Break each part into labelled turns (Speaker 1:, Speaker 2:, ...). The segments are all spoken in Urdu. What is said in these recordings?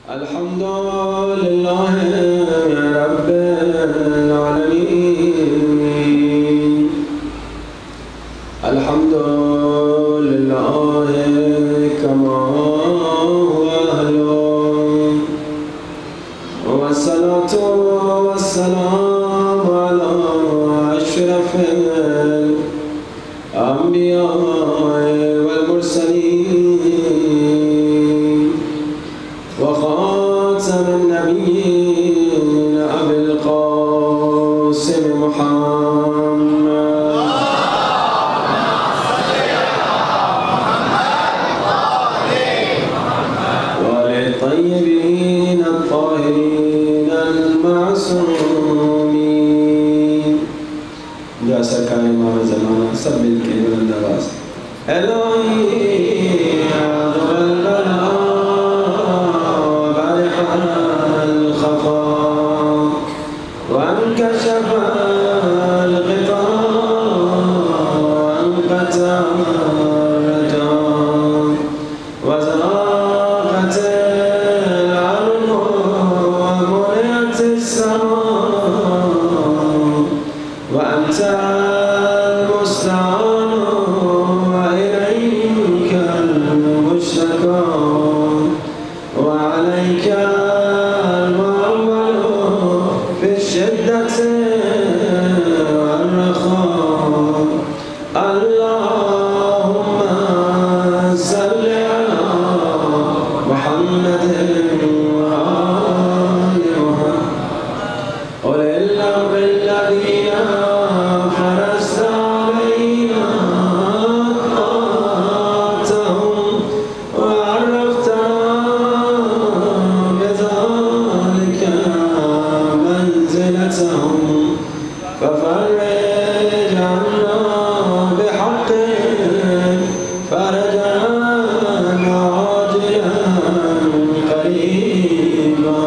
Speaker 1: الحمد لله رب العالمين الحمد لله كما هو أهله والصلاة والسلام على أشرف الأنبياء والمرسلين وخاتم النبيين أبي القاسم محمد والطيبين الطاهرين المعصومين يا سركار امام زمانہ سب مل کے بلند آواز الہی وانكشف الغطاء وانقطع الرجاء وزاغت الأرض وملئت السماء وأنت المستعان وإليك المشتكى وعليك الشدة والرخاء اللهم صل على محمد وآل محمد أولي الأمر الذين فرست علينا طاعتهم وعرفتنا بذلك منزلتهم ففرج عنا بحق فرجا عاجلا قريبا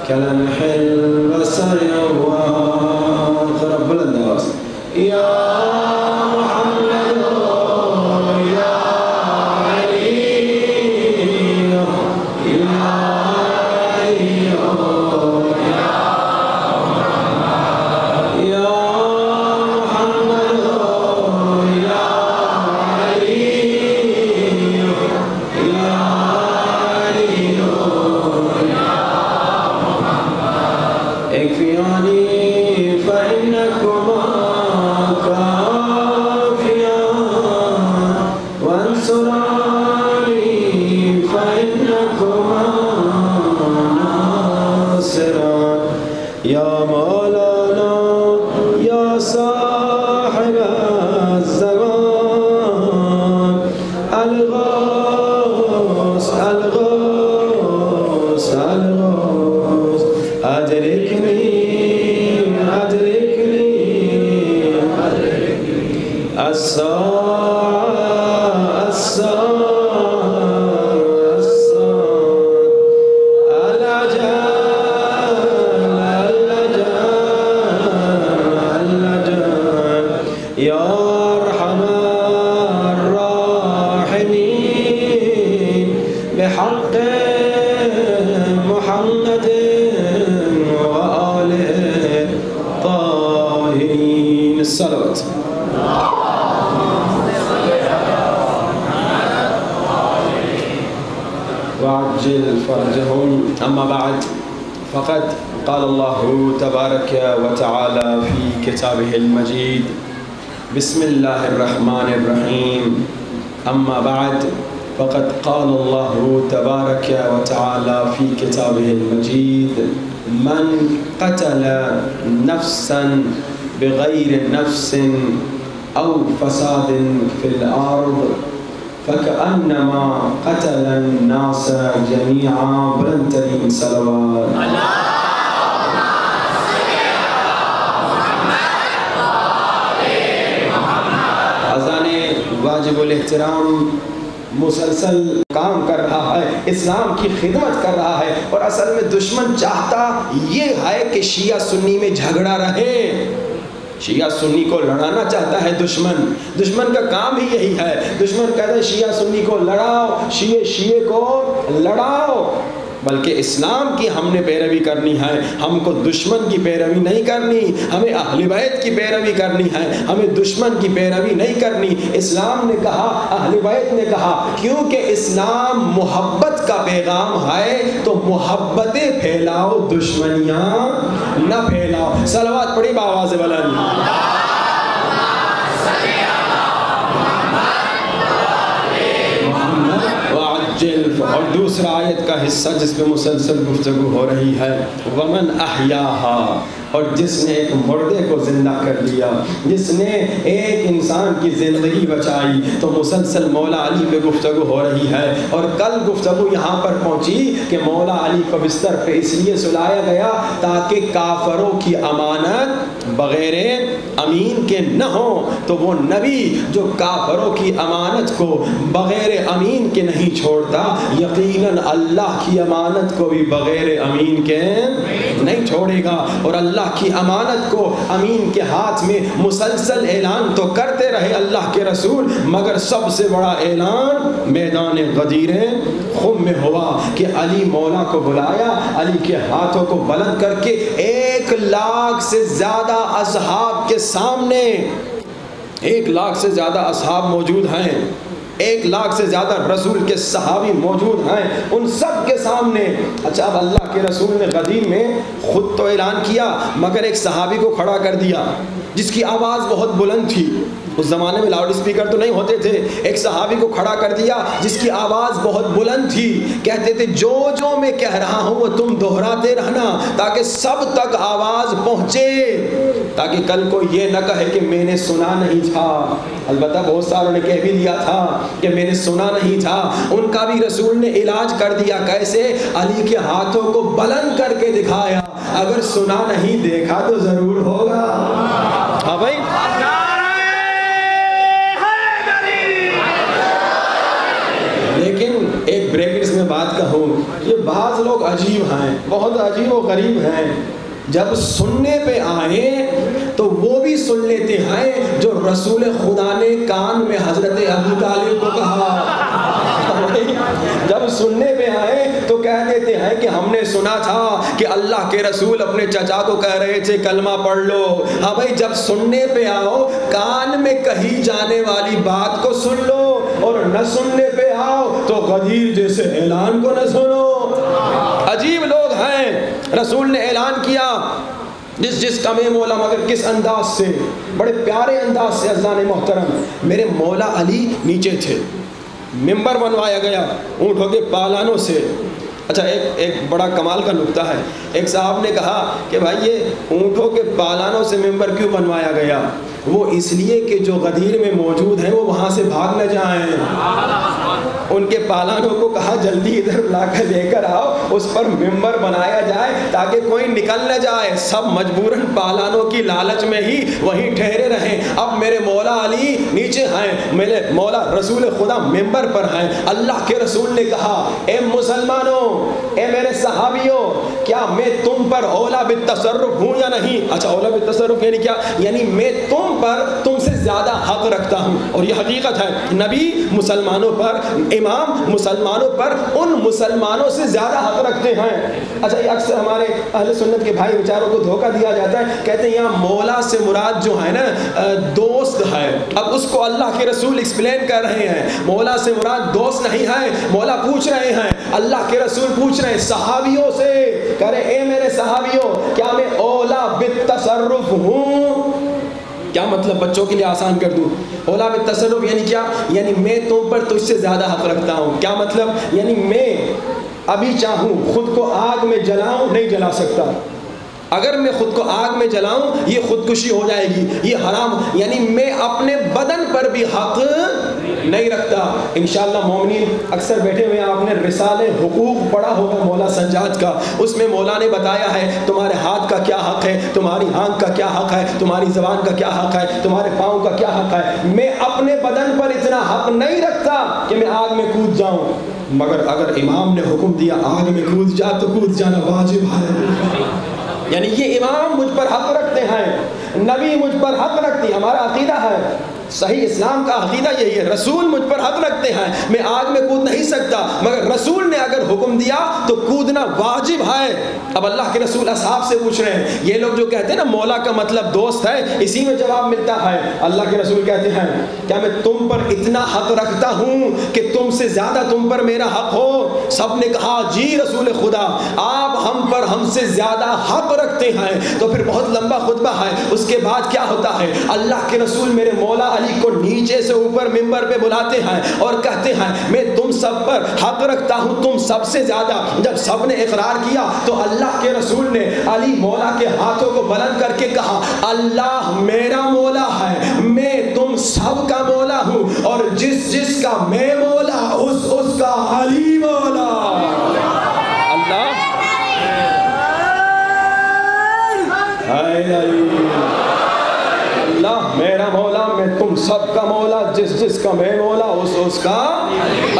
Speaker 1: كلمح البصر واخر بلند آواز يا محمد يا علي يا فإنكما كافيان وانصراني فإنكما ناصران يا مولانا يا صاحب الزمان الغوث الغوث الغوث أدركني الساعة الأجل يا أرحم الراحمين بحق محمد وآله الطاهرين الصلوات وعجل فرجهم أما بعد فقد قال الله تبارك وتعالى في كتابه المجيد بسم الله الرحمن الرحيم أما بعد فقد قال الله تبارك وتعالى في كتابه المجيد من قتل نفسا بغير نفس أو فساد في الأرض فكأنما قتل الناس جميعا بلند ترین صلوات اذان واجب الاحترام مسلسل کام کر رہا ہے، اسلام کی خدمت کر رہا ہے، اور اصل میں دشمن چاہتا یہ ہے کہ شیعہ سنی میں جھگڑا رہے، شیعہ سنی کو لڑانا چاہتا ہے دشمن کا کام ہی یہی ہے. دشمن کہتا ہے شیعہ سنی کو لڑاؤ، شیعہ کو لڑاؤ. بلکہ اسلام کی ہم نے پیروی کرنی ہے. ہم کو دشمن کی پیروی نہیں کرنی, ہمیں اہل بیت کی پیروی کرنی ہے, ہمیں دشمن کی پیروی نہیں کرنی. اسلام نے کہا, اہل بیت نے کہا, کیونکہ اسلام محبت کا پیغام ہے تو محبتیں پھیلاؤ, دشمنیاں نہ پھیلاؤ. صلوات پڑھی بآواز بلند. اور دوسرا آیت کا حصہ جس پہ مسلسل گفتگو ہو رہی ہے, ومن احیاہا, اور جس نے ایک مردے کو زندہ کر دیا, جس نے ایک انسان کی زندگی بچائی. تو مسلسل مولا علی پہ گفتگو ہو رہی ہے. اور کل گفتگو یہاں پر پہنچی کہ مولا علی کو بستر پہ اس لیے سلایا گیا تاکہ کافروں کی امانت بغیر امین کے نہ ہو. تو وہ نبی جو کافروں کی امانت کو بغیر امین کے نہیں چھوڑتا, یقیناً اللہ کی امانت کو بھی بغیر امین کے نہیں چھوڑے گا. اور اللہ کی امانت کو امین کے ہاتھ میں مسلسل اعلان تو کرتے رہے اللہ کے رسول, مگر سب سے بڑا اعلان میدان غدیر خم میں ہوا کہ علی مولا کو بلایا, علی کے ہاتھوں کو بلند کر کے 1,00,000 سے زیادہ اصحاب کے سامنے, 1,00,000 سے زیادہ اصحاب موجود ہیں, 1,00,000 سے زیادہ رسول کے صحابی موجود ہیں, ان سب کے سامنے. اچھا, اب اللہ کے رسول نے غدیر میں خود تو اعلان کیا, مگر ایک صحابی کو کھڑا کر دیا جس کی آواز بہت بلند تھی. اس زمانے میں لاؤڈ اسپیکر تو نہیں ہوتے تھے. ایک صحابی کو کھڑا کر دیا جس کی آواز بہت بلند تھی. کہتے تھے جو جو میں کہہ رہا ہوں وہ تم دہراتے رہنا تاکہ سب تک آواز پہنچے, تاکہ کل کو یہ نہ کہے کہ میں نے سنا نہیں تھا. البتہ بہت ساروں نے کہہ بھی دیا تھا کہ میں نے سنا نہیں تھا. ان کا بھی رسول نے علاج کر دیا. کیسے؟ علی کے ہاتھوں کو بلند کر کے دکھایا. اگر سنا نہیں دیکھا تو ضرور ہوگا. ہاں بھائی, لیکن ایک بریکٹس میں بات کہوں, یہ بعض لوگ عجیب ہیں, بہت عجیب و غریب ہیں. جب سننے پہ آئے تو وہ بھی سن لیتے ہیں جو رسول خدا نے کان میں حضرت ابو طالب کو کہا. جب سننے پہ آئے تو کہہ دیتے ہیں کہ ہم نے سنا تھا کہ اللہ کے رسول اپنے چچا کو کہہ رہے تھے کلمہ پڑھ لو. ہاں بھائی, جب سننے پہ آؤ کان میں کہی جانے والی بات کو سن لو, اور نہ سننے پہ آؤ تو غدیر جیسے اعلان کو نہ سنو. عجیب لوگ ہیں. رسول نے اعلان کیا جس کا میں مولا, مگر کس انداز سے, بڑے پیارے انداز سے. عزیزان محترم, میرے مولا علی نیچے تھے, ممبر بنوایا گیا اونٹوں کے پالانوں سے. اچھا, ایک بڑا کمال کا نکتہ ہے. ایک صاحب نے کہا کہ بھائی یہ اونٹوں کے پالانوں سے ممبر کیوں بنوایا گیا؟ وہ اس لیے کہ جو غدیر میں موجود ہیں وہ وہاں سے بھاگ نہ جائیں. ان کے پالانوں کو کہا جلدی ادھر لا کر لے کر آؤ, اس پر ممبر بنایا جائے تاکہ کوئی نکل نہ جائے. سب مجبوراً پالانوں کی لالچ میں ہی وہیں ٹھہرے رہیں. اب میرے مولا علی نیچے ہیں, میرے مولا رسول خدا ممبر پر ہیں. اللہ کے رسول نے کہا اے مسلمانوں, اے میرے صحابیوں, کیا میں تم پر اولا بالتصرف ہوں یا نہیں؟ اچھا, اولا بالتصرف یعنی کیا؟ یعنی میں تم سے زیادہ حق رکھتا ہوں. اور یہ حقیقت ہے, نبی مسلمانوں پر, امام مسلمانوں پر, ان مسلمانوں سے زیادہ حق رکھتے ہیں. اچھا, یہ اکثر ہمارے اہل سنت کے بھائی بیچاروں کو دھوکہ دیا جاتا ہے. کہتے ہیں یہاں مولا سے مراد جو ہے نا دوست ہے. اب اس کو اللہ کے رسول ایکسپلین کر رہے ہیں. مولا سے مراد دوست نہیں ہے. مولا پوچھ رہے ہیں, اللہ کے رسول پوچھ رہے ہیں صحابیوں سے, کہہ رہے اے میرے صحابیوں, کیا میں اولا بالتصرف ہوں؟ کیا مطلب؟ بچوں کے لیے آسان کر دوں. اولا بالتصرف یعنی کیا؟ یعنی میں تم پر تجھ سے زیادہ حق رکھتا ہوں. کیا مطلب؟ یعنی میں ابھی چاہوں خود کو آگ میں جلاؤں, نہیں جلا سکتا. اگر میں خود کو آگ میں جلاؤں یہ خودکشی ہو جائے گی, یہ حرام. یعنی میں اپنے بدن پر بھی حق نہیں رکھتا. انشاءاللہ مومنین اکثر بیٹھے ہوئے ہیں, آپ نے رسالہ حقوق پڑھا ہوگا مولا سجاد کا. اس میں مولا نے بتایا ہے تمہارے ہاتھ کا کیا حق ہے, تمہاری آنکھ کا کیا حق ہے, تمہاری زبان کا کیا حق ہے, تمہارے پاؤں کا کیا حق ہے. میں اپنے بدن پر اتنا حق نہیں رکھتا کہ میں آگ میں کود جاؤں. مگر اگر امام نے حکم دیا آگ میں کود جا تو کود جانا واجب ہے. یعنی یہ امام مجھ پر حق رکھتے ہیں, نبی مجھ پر حق رکھتی. ہمارا عقیدہ ہے صحیح اسلام کا عقیدہ یہی ہے، رسول مجھ پر حق رکھتے ہیں، میں آگ میں کود نہیں سکتا، مگر رسول نے اگر حکم دیا تو کودنا واجب ہے۔ اب اللہ کے رسول اصحاب سے پوچھ رہے ہیں، یہ لوگ جو کہتے ہیں نا مولا کا مطلب دوست ہے، اسی میں جواب ملتا ہے۔ اللہ کے رسول کہتے ہیں کیا میں تم پر اتنا حق رکھتا ہوں کہ تم سے زیادہ تم پر میرا حق ہو؟ سب نے کہا جی رسول خدا، آپ ہم سے زیادہ حق رکھتے ہیں۔ تو پھر بہت لمبا خطبہ ہے، اس کے بعد کیا ہوتا ہے، اللہ کے رسول میرے مولا علی کو نیچے سے اوپر منبر پہ بلاتے ہیں اور کہتے ہیں میں تم سب پر حق رکھتا ہوں، تم سب سے زیادہ۔ جب سب نے اقرار کیا تو اللہ کے رسول نے علی مولا کے ہاتھوں کو بلند کر کے کہا اللہ میرا مولا ہے، میں تم سب کا مولا ہوں، اور جس کا میں مولا اس کا علی مولا۔ اللہ اللہ میرا مولا، میں تم سب کا مولا، جس کا میں مولا اس کا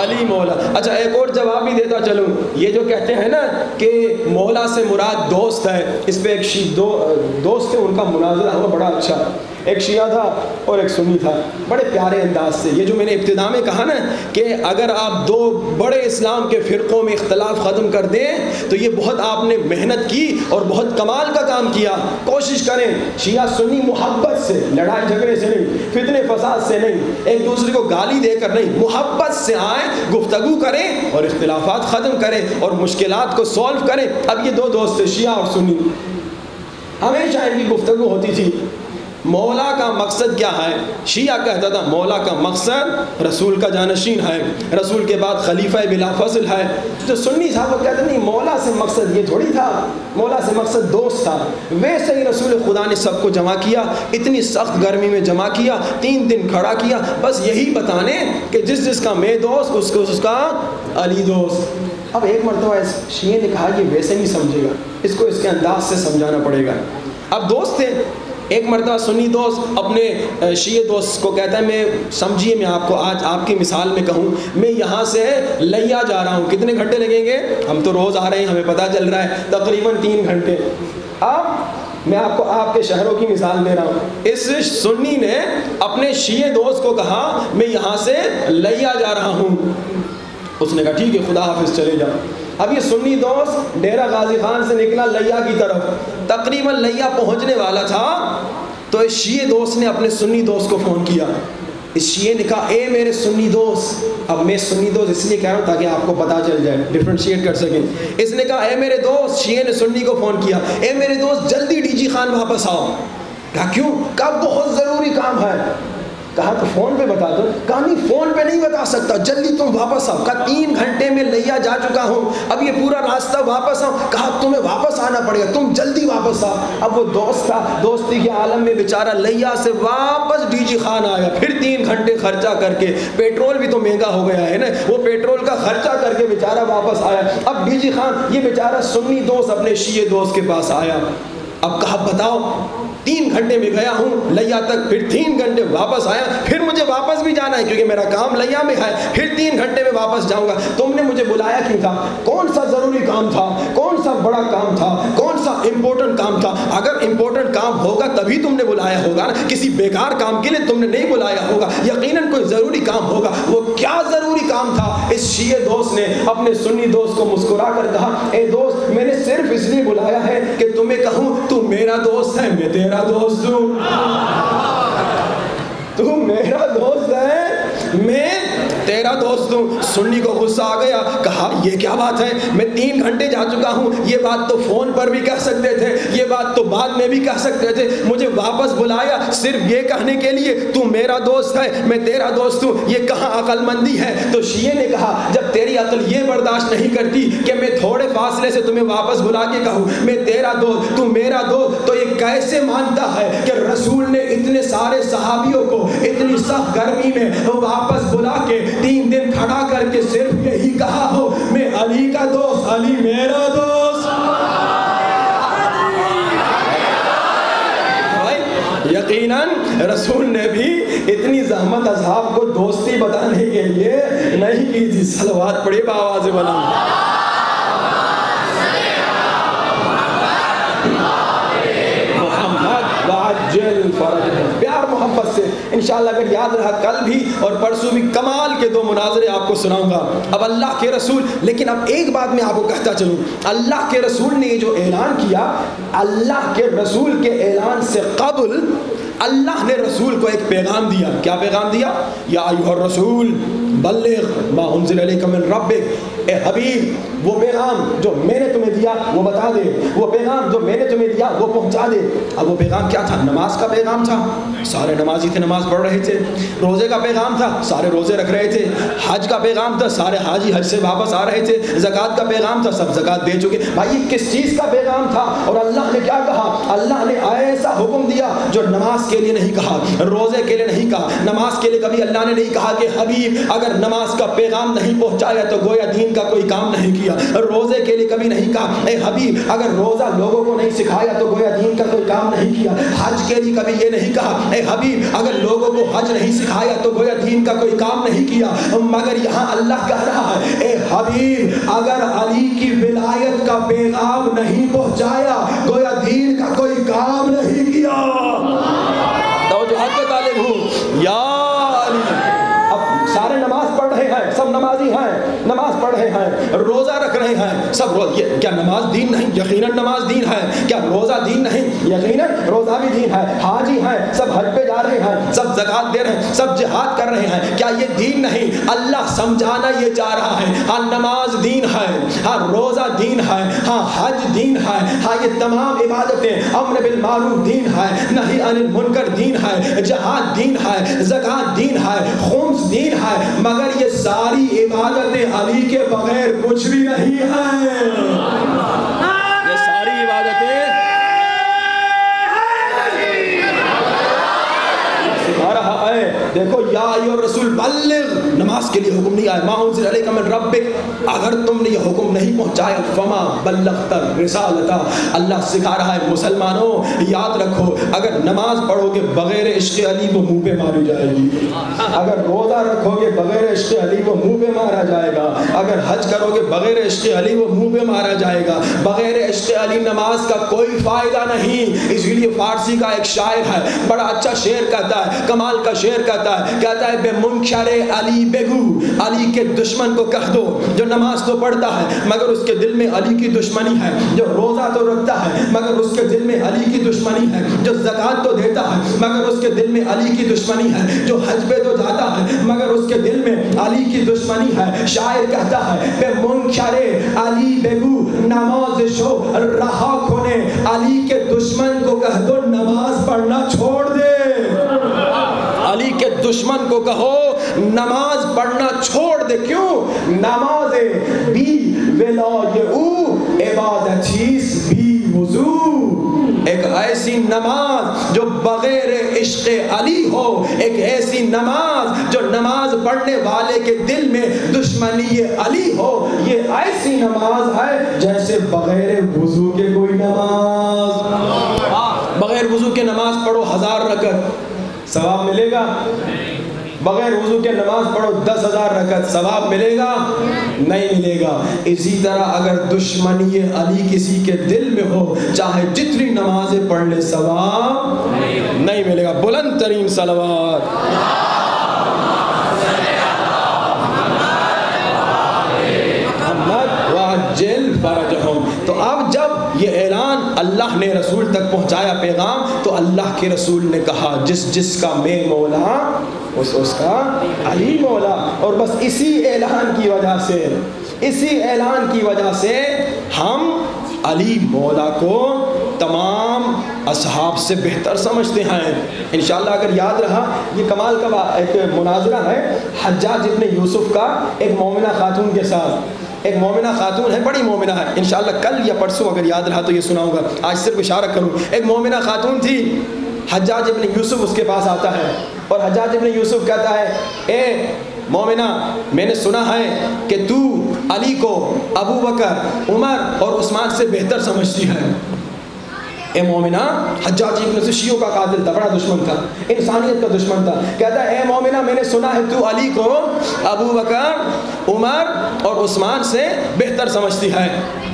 Speaker 1: علی مولا۔ اچھا ایک اور جواب بھی دیتا چلوں، یہ جو کہتے ہیں نا کہ مولا سے مراد دوست ہے، اس پہ ایک دوست تھے، ان کا مناظرہ ہوا بڑا اچھا، ایک شیعہ تھا اور ایک سنی تھا، بڑے پیارے انداز سے۔ یہ جو میں نے ابتدا میں کہا نا کہ اگر آپ دو بڑے اسلام کے فرقوں میں اختلاف ختم کر دیں تو یہ بہت آپ نے محنت کی اور بہت کمال کا کام کیا۔ کوشش کریں شیعہ سنی محبت سے، لڑائی جھگڑے سے نہیں، فتنے فساد سے نہیں، ایک دوسرے کو گالی دے کر نہیں، محبت سے آئیں، گفتگو کریں اور اختلافات ختم کریں اور مشکلات کو سولو کریں۔ اب یہ دو دوست تھے شیعہ اور سنی، ہمیشہ ان کی گفتگو ہوتی تھی مولا کا مقصد کیا ہے۔ شیعہ کہتا تھا مولا کا مقصد رسول کا جانشین ہے، رسول کے بعد خلیفہ بلا فضل ہے۔ جو سنی صاحب وہ کہتے نہیں مولا سے مقصد یہ تھوڑی تھا، مولا سے مقصد دوست تھا۔ ویسے ہی رسول خدا نے سب کو جمع کیا، اتنی سخت گرمی میں جمع کیا، 3 دن کھڑا کیا، بس یہی بتانے کہ جس کا میں دوست اس کا علی دوست۔ اب ایک مرتبہ شیعہ نے کہا کہ ویسے نہیں سمجھے گا، اس کو اس کے انداز سے سمجھانا پڑے گا۔ اب دوست تھے، ایک مرتبہ سنی دوست اپنے شیعہ دوست کو کہتا ہے میں سمجھیے میں آپ کو آج آپ کی مثال میں کہوں، میں یہاں سے لیا جا رہا ہوں، کتنے گھنٹے لگیں گے؟ ہم تو روز آ رہے ہیں، ہمیں پتہ چل رہا ہے تقریباً 3 گھنٹے۔ اب میں آپ کو آپ کے شہروں کی مثال دے رہا ہوں۔ اس سنی نے اپنے شیعہ دوست کو کہا میں یہاں سے لیا جا رہا ہوں۔ اس نے کہا ٹھیک ہے خدا حافظ چلے جاؤ۔ اب یہ سنی دوست ڈیرہ غازی خان سے نکلا لیا کی طرف، تقریباً لیا پہنچنے والا تھا تو اس شیعہ دوست نے اپنے سنی دوست کو فون کیا۔ اس شیعہ نے کہا اے میرے سنی دوست، اب میں سنی دوست اس لیے کہہ رہا ہوں تاکہ آپ کو پتہ چل جائے، ڈفرینشیٹ کر سکیں۔ اس نے کہا اے میرے دوست، شیعہ نے سنی کو فون کیا، اے میرے دوست جلدی ڈی جی خان واپس آؤ۔ کہا کیوں؟ کہا بہت ضروری کام ہے۔ کہا تو فون پہ بتا دو۔ کہا نہیں فون پہ نہیں بتا سکتا، جلدی تم واپس آؤ۔ کہا 3 گھنٹے میں لیا جا چکا ہوں، اب یہ پورا راستہ واپس آؤ۔ کہا تمہیں واپس آنا پڑے گا، تم جلدی واپس آؤ۔ اب وہ دوست تھا، دوستی کے عالم میں بیچارہ لیا سے واپس ڈی جی خان آیا، پھر 3 گھنٹے خرچہ کر کے، پیٹرول بھی تو مہنگا ہو گیا ہے نا، وہ پیٹرول کا خرچہ کر کے بیچارہ واپس آیا۔ اب ڈی جی خان یہ بیچارہ سنی دوست اپنے شیعہ دوست کے پاس آیا، اب کہا بتاؤ 3 گھنٹے میں گیا ہوں لیا تک، پھر 3 گھنٹے واپس آیا، پھر مجھے واپس بھی جانا ہے کیونکہ میرا کام لیا میں ہے، پھر 3 گھنٹے میں واپس جاؤں گا، تم نے مجھے بلایا کیوں تھا؟ کون سا ضروری کام تھا؟ کون سا بڑا کام تھا؟ کون سا امپورٹنٹ کام تھا؟ اگر امپورٹنٹ کام ہوگا تبھی تم نے بلایا ہوگا نا، کسی بیکار کام کے لیے تم نے نہیں بلایا ہوگا، یقیناً کوئی ضروری کام ہوگا۔ وہ کیا ضروری کام تھا؟ اس شیعہ دوست نے اپنے سنی دوست کو مسکرا کر کہا اے دوست میں نے صرف اس لیے بلایا ہے کہ تمہیں کہوں تو میرا دوست ہے، میں تیرا دوست ہوں، تو میرا دوست ہے میں تیرا دوست ہوں۔ سنی کو غصہ آ گیا، کہا یہ کیا بات ہے، میں 3 گھنٹے جا چکا ہوں، یہ بات تو فون پر بھی کہہ سکتے تھے، یہ بات تو بعد میں بھی کہہ سکتے تھے، مجھے واپس بلایا صرف یہ کہنے کے لیے تو میرا دوست ہے میں تیرا دوست ہوں، یہ کہاں عقل مندی ہے؟ تو شیعہ نے کہا جب تیری عقل یہ برداشت نہیں کرتی کہ میں تھوڑے فاصلے سے تمہیں واپس بلا کے کہوں میں تیرا دوست تو میرا دوست، تو یہ کیسے مانتا ہے کہ رسول نے اتنے سارے صحابیوں کو اتنی سخت گرمی میں واپس بلا کے 3 دن کھڑا کر کے صرف یہی کہا ہو میں علی کا دوست، علی میرا دوست۔ یقیناً رسول نے بھی اتنی زحمت اصحاب کو دوستی بتانے کے لیے نہیں کی تھی۔ صلوات پڑھیے بآواز بلند۔ محمد واجل فرج، پیار محبت محبت سے انشاءاللہ اگر یاد رہا کل بھی اور پرسوں بھی کمال کے 2 مناظرے آپ کو سناؤں گا. اب اللہ کے رسول، لیکن اب ایک بات میں آپ کو کہتا چلوں، اللہ کے رسول نے یہ جو اعلان کیا، اللہ کے رسول کے اعلان سے قبل اللہ نے رسول کو ایک پیغام دیا. کیا پیغام دیا؟ یا ایھا الرسول بلغ ما انزل الیک من ربک، اے حبیب وہ پیغام جو میں نے تمہیں دیا وہ بتا دے، وہ پیغام جو میں نے تمہیں دیا وہ پہنچا دے. اب وہ پیغام کیا تھا؟ نماز کا پیغام تھا، سارے نمازی تھے، نماز پڑھ رہے تھے. روزے کا پیغام تھا، سارے روزے رکھ رہے تھے. حج کا پیغام تھا، سارے حاجی حج سے واپس آ رہے تھے. زکوٰۃ کا پیغام تھا، سب زکوٰۃ دے چکے. بھائی یہ کس چیز کا پیغام تھا؟ اور اللہ نے کیا کہا؟ اللہ نے ایسا حکم دیا جو نماز کے لیے نہیں کہا، روزے کے لیے نہیں کہا. نماز کے لیے کبھی اللہ نے نہیں کہا کہ حبیب اگر نماز کا پیغام نہیں پہنچایا تو گویا دین کا کوئی کام نہیں کیا. روزے کے لیے کبھی نہیں کہا اے حبیب اگر روزہ لوگوں کو نہیں سکھایا تو گویا دین کا کوئی کام نہیں کیا. حج کے لیے کبھی یہ نہیں کہا اے حبیب اگر لوگوں کو حج نہیں سکھایا تو گویا دین کا کوئی کام نہیں کیا. مگر یہاں اللہ کہہ رہا ہے اے حبیب اگر علی کی ولایت کا پیغام نہیں پہنچایا گویا دین کا کوئی کام نہیں کیا. توجہات کے طالب ہوں یا علی. اب سارے نماز پڑھ رہے ہیں، سب نمازی ہیں، نماز پڑھ رہے ہیں، روزہ رکھ رہے ہیں سب. کیا نماز دین نہیں؟ یقیناً نماز دین ہے. کیا روزہ دین نہیں؟ یقیناً روزہ بھی دین ہے. حاجی ہیں سب حج پہ جا رہے ہیں، سب زکوٰۃ دے رہے ہیں، سب جہاد کر رہے ہیں. کیا یہ دین نہیں؟ اللہ سمجھانا یہ چاہ رہا ہے ہاں نماز دین ہے، ہاں روزہ دین ہے، ہاں حج دین ہے، ہاں یہ تمام عبادتیں، امر بالمعروف دین ہے، نہی عن المنکر دین ہے، جہاد دین ہے، زکوٰۃ دین ہے، خمس دین ہے. مگر یہ ساری عبادتیں علی کے بغیر کچھ بھی نہیں ہیں. یہ ساری عبادتیں سکھا رہا ہے. دیکھو یا ایھا الرسول بلغ، نماز کے لیے حکم نہیں آیا. ما انزل الیک من ربک، اگر تم نے یہ حکم نہیں پہنچایا فما بلغت الرسالۃ. اللہ سکھا رہا ہے مسلمانوں یاد رکھو اگر نماز پڑھو گے بغیر عشق علی وہ منہ پہ ماری جائے گی. اگر روزہ رکھو گے بغیر عشق علی وہ منہ پہ مارا جائے گا. اگر حج کرو گے بغیر عشق علی وہ منہ پہ مارا جائے گا. بغیر عشق علی نماز کا کوئی فائدہ نہیں. اس لیے فارسی کا ایک شاعر ہے بڑا اچھا شعر کہتا ہے، کمال کا شعر کہتا ہے بے منکر علی بگو، علی کے دشمن کو کہہ دو جو نماز تو پڑھتا ہے مگر اس کے دل میں علی کی دشمنی ہے، جو روزہ تو رکھتا ہے مگر اس کے دل میں علی کی دشمنی ہے، جو زکوٰۃ تو دیتا ہے مگر اس کے دل میں علی کی دشمنی ہے، جو حج پہ تو جاتا ہے مگر اس کے دل میں علی کی دشمنی ہے. شاعر کہتا ہے بے منکر علی بگو نماز شو رہا کھونے، علی کے دشمن کو کہہ دو نماز پڑھنا چھوڑ دے. علی کے دشمن کو کہو نماز پڑھنا چھوڑ دے. کیوں؟ نماز بی ولای او عبادتیس بی وضو. ایک ایسی نماز جو بغیر عشق علی ہو، ایک ایسی نماز جو نماز پڑھنے والے کے دل میں دشمنی علی ہو، یہ ایسی نماز ہے جیسے بغیر وضو کے کوئی نماز. بغیر وضو کے نماز پڑھو 1000 رکعت ثواب ملے گا. بغیر وضو کے نماز پڑھو 10,000 رکعت ثواب ملے گا؟ نہیں ملے گا. اسی طرح اگر دشمنی علی کسی کے دل میں ہو چاہے جتنی نمازیں پڑھ لے ثواب نہیں ملے گا. بلند ترین صلوات. تو اب جب یہ اعلان اللہ نے رسول تک پہنچایا پیغام تو اللہ کے رسول نے کہا جس کا میں مولا اس کا علی مولا. اور بس اسی اعلان کی وجہ سے ہم علی مولا کو تمام اصحاب سے بہتر سمجھتے ہیں. انشاءاللہ اگر یاد رہا یہ کمال کا ایک مناظرہ ہے حجاج ابن یوسف کا ایک مومنہ خاتون کے ساتھ. ایک مومنہ خاتون ہے، بڑی مومنہ ہے. انشاءاللہ کل یا پرسوں اگر یاد رہا تو یہ سناؤں گا، آج صرف اشارہ کروں. ایک مومنہ خاتون تھی، حجاج ابن یوسف اس کے پاس آتا ہے اور حجاج ابن یوسف کہتا ہے اے مومنہ میں نے سنا ہے کہ تو علی کو ابو بکر عمر اور عثمان سے بہتر سمجھتی ہے. اے مومنہ، حجاج ابن یوسف شیعوں کا قاتل تھا، بڑا دشمن تھا، انسانیت کا دشمن تھا. کہتا ہے اے مومنہ میں نے سنا ہے تو علی کو ابو بکر عمر اور عثمان سے بہتر سمجھتی ہے.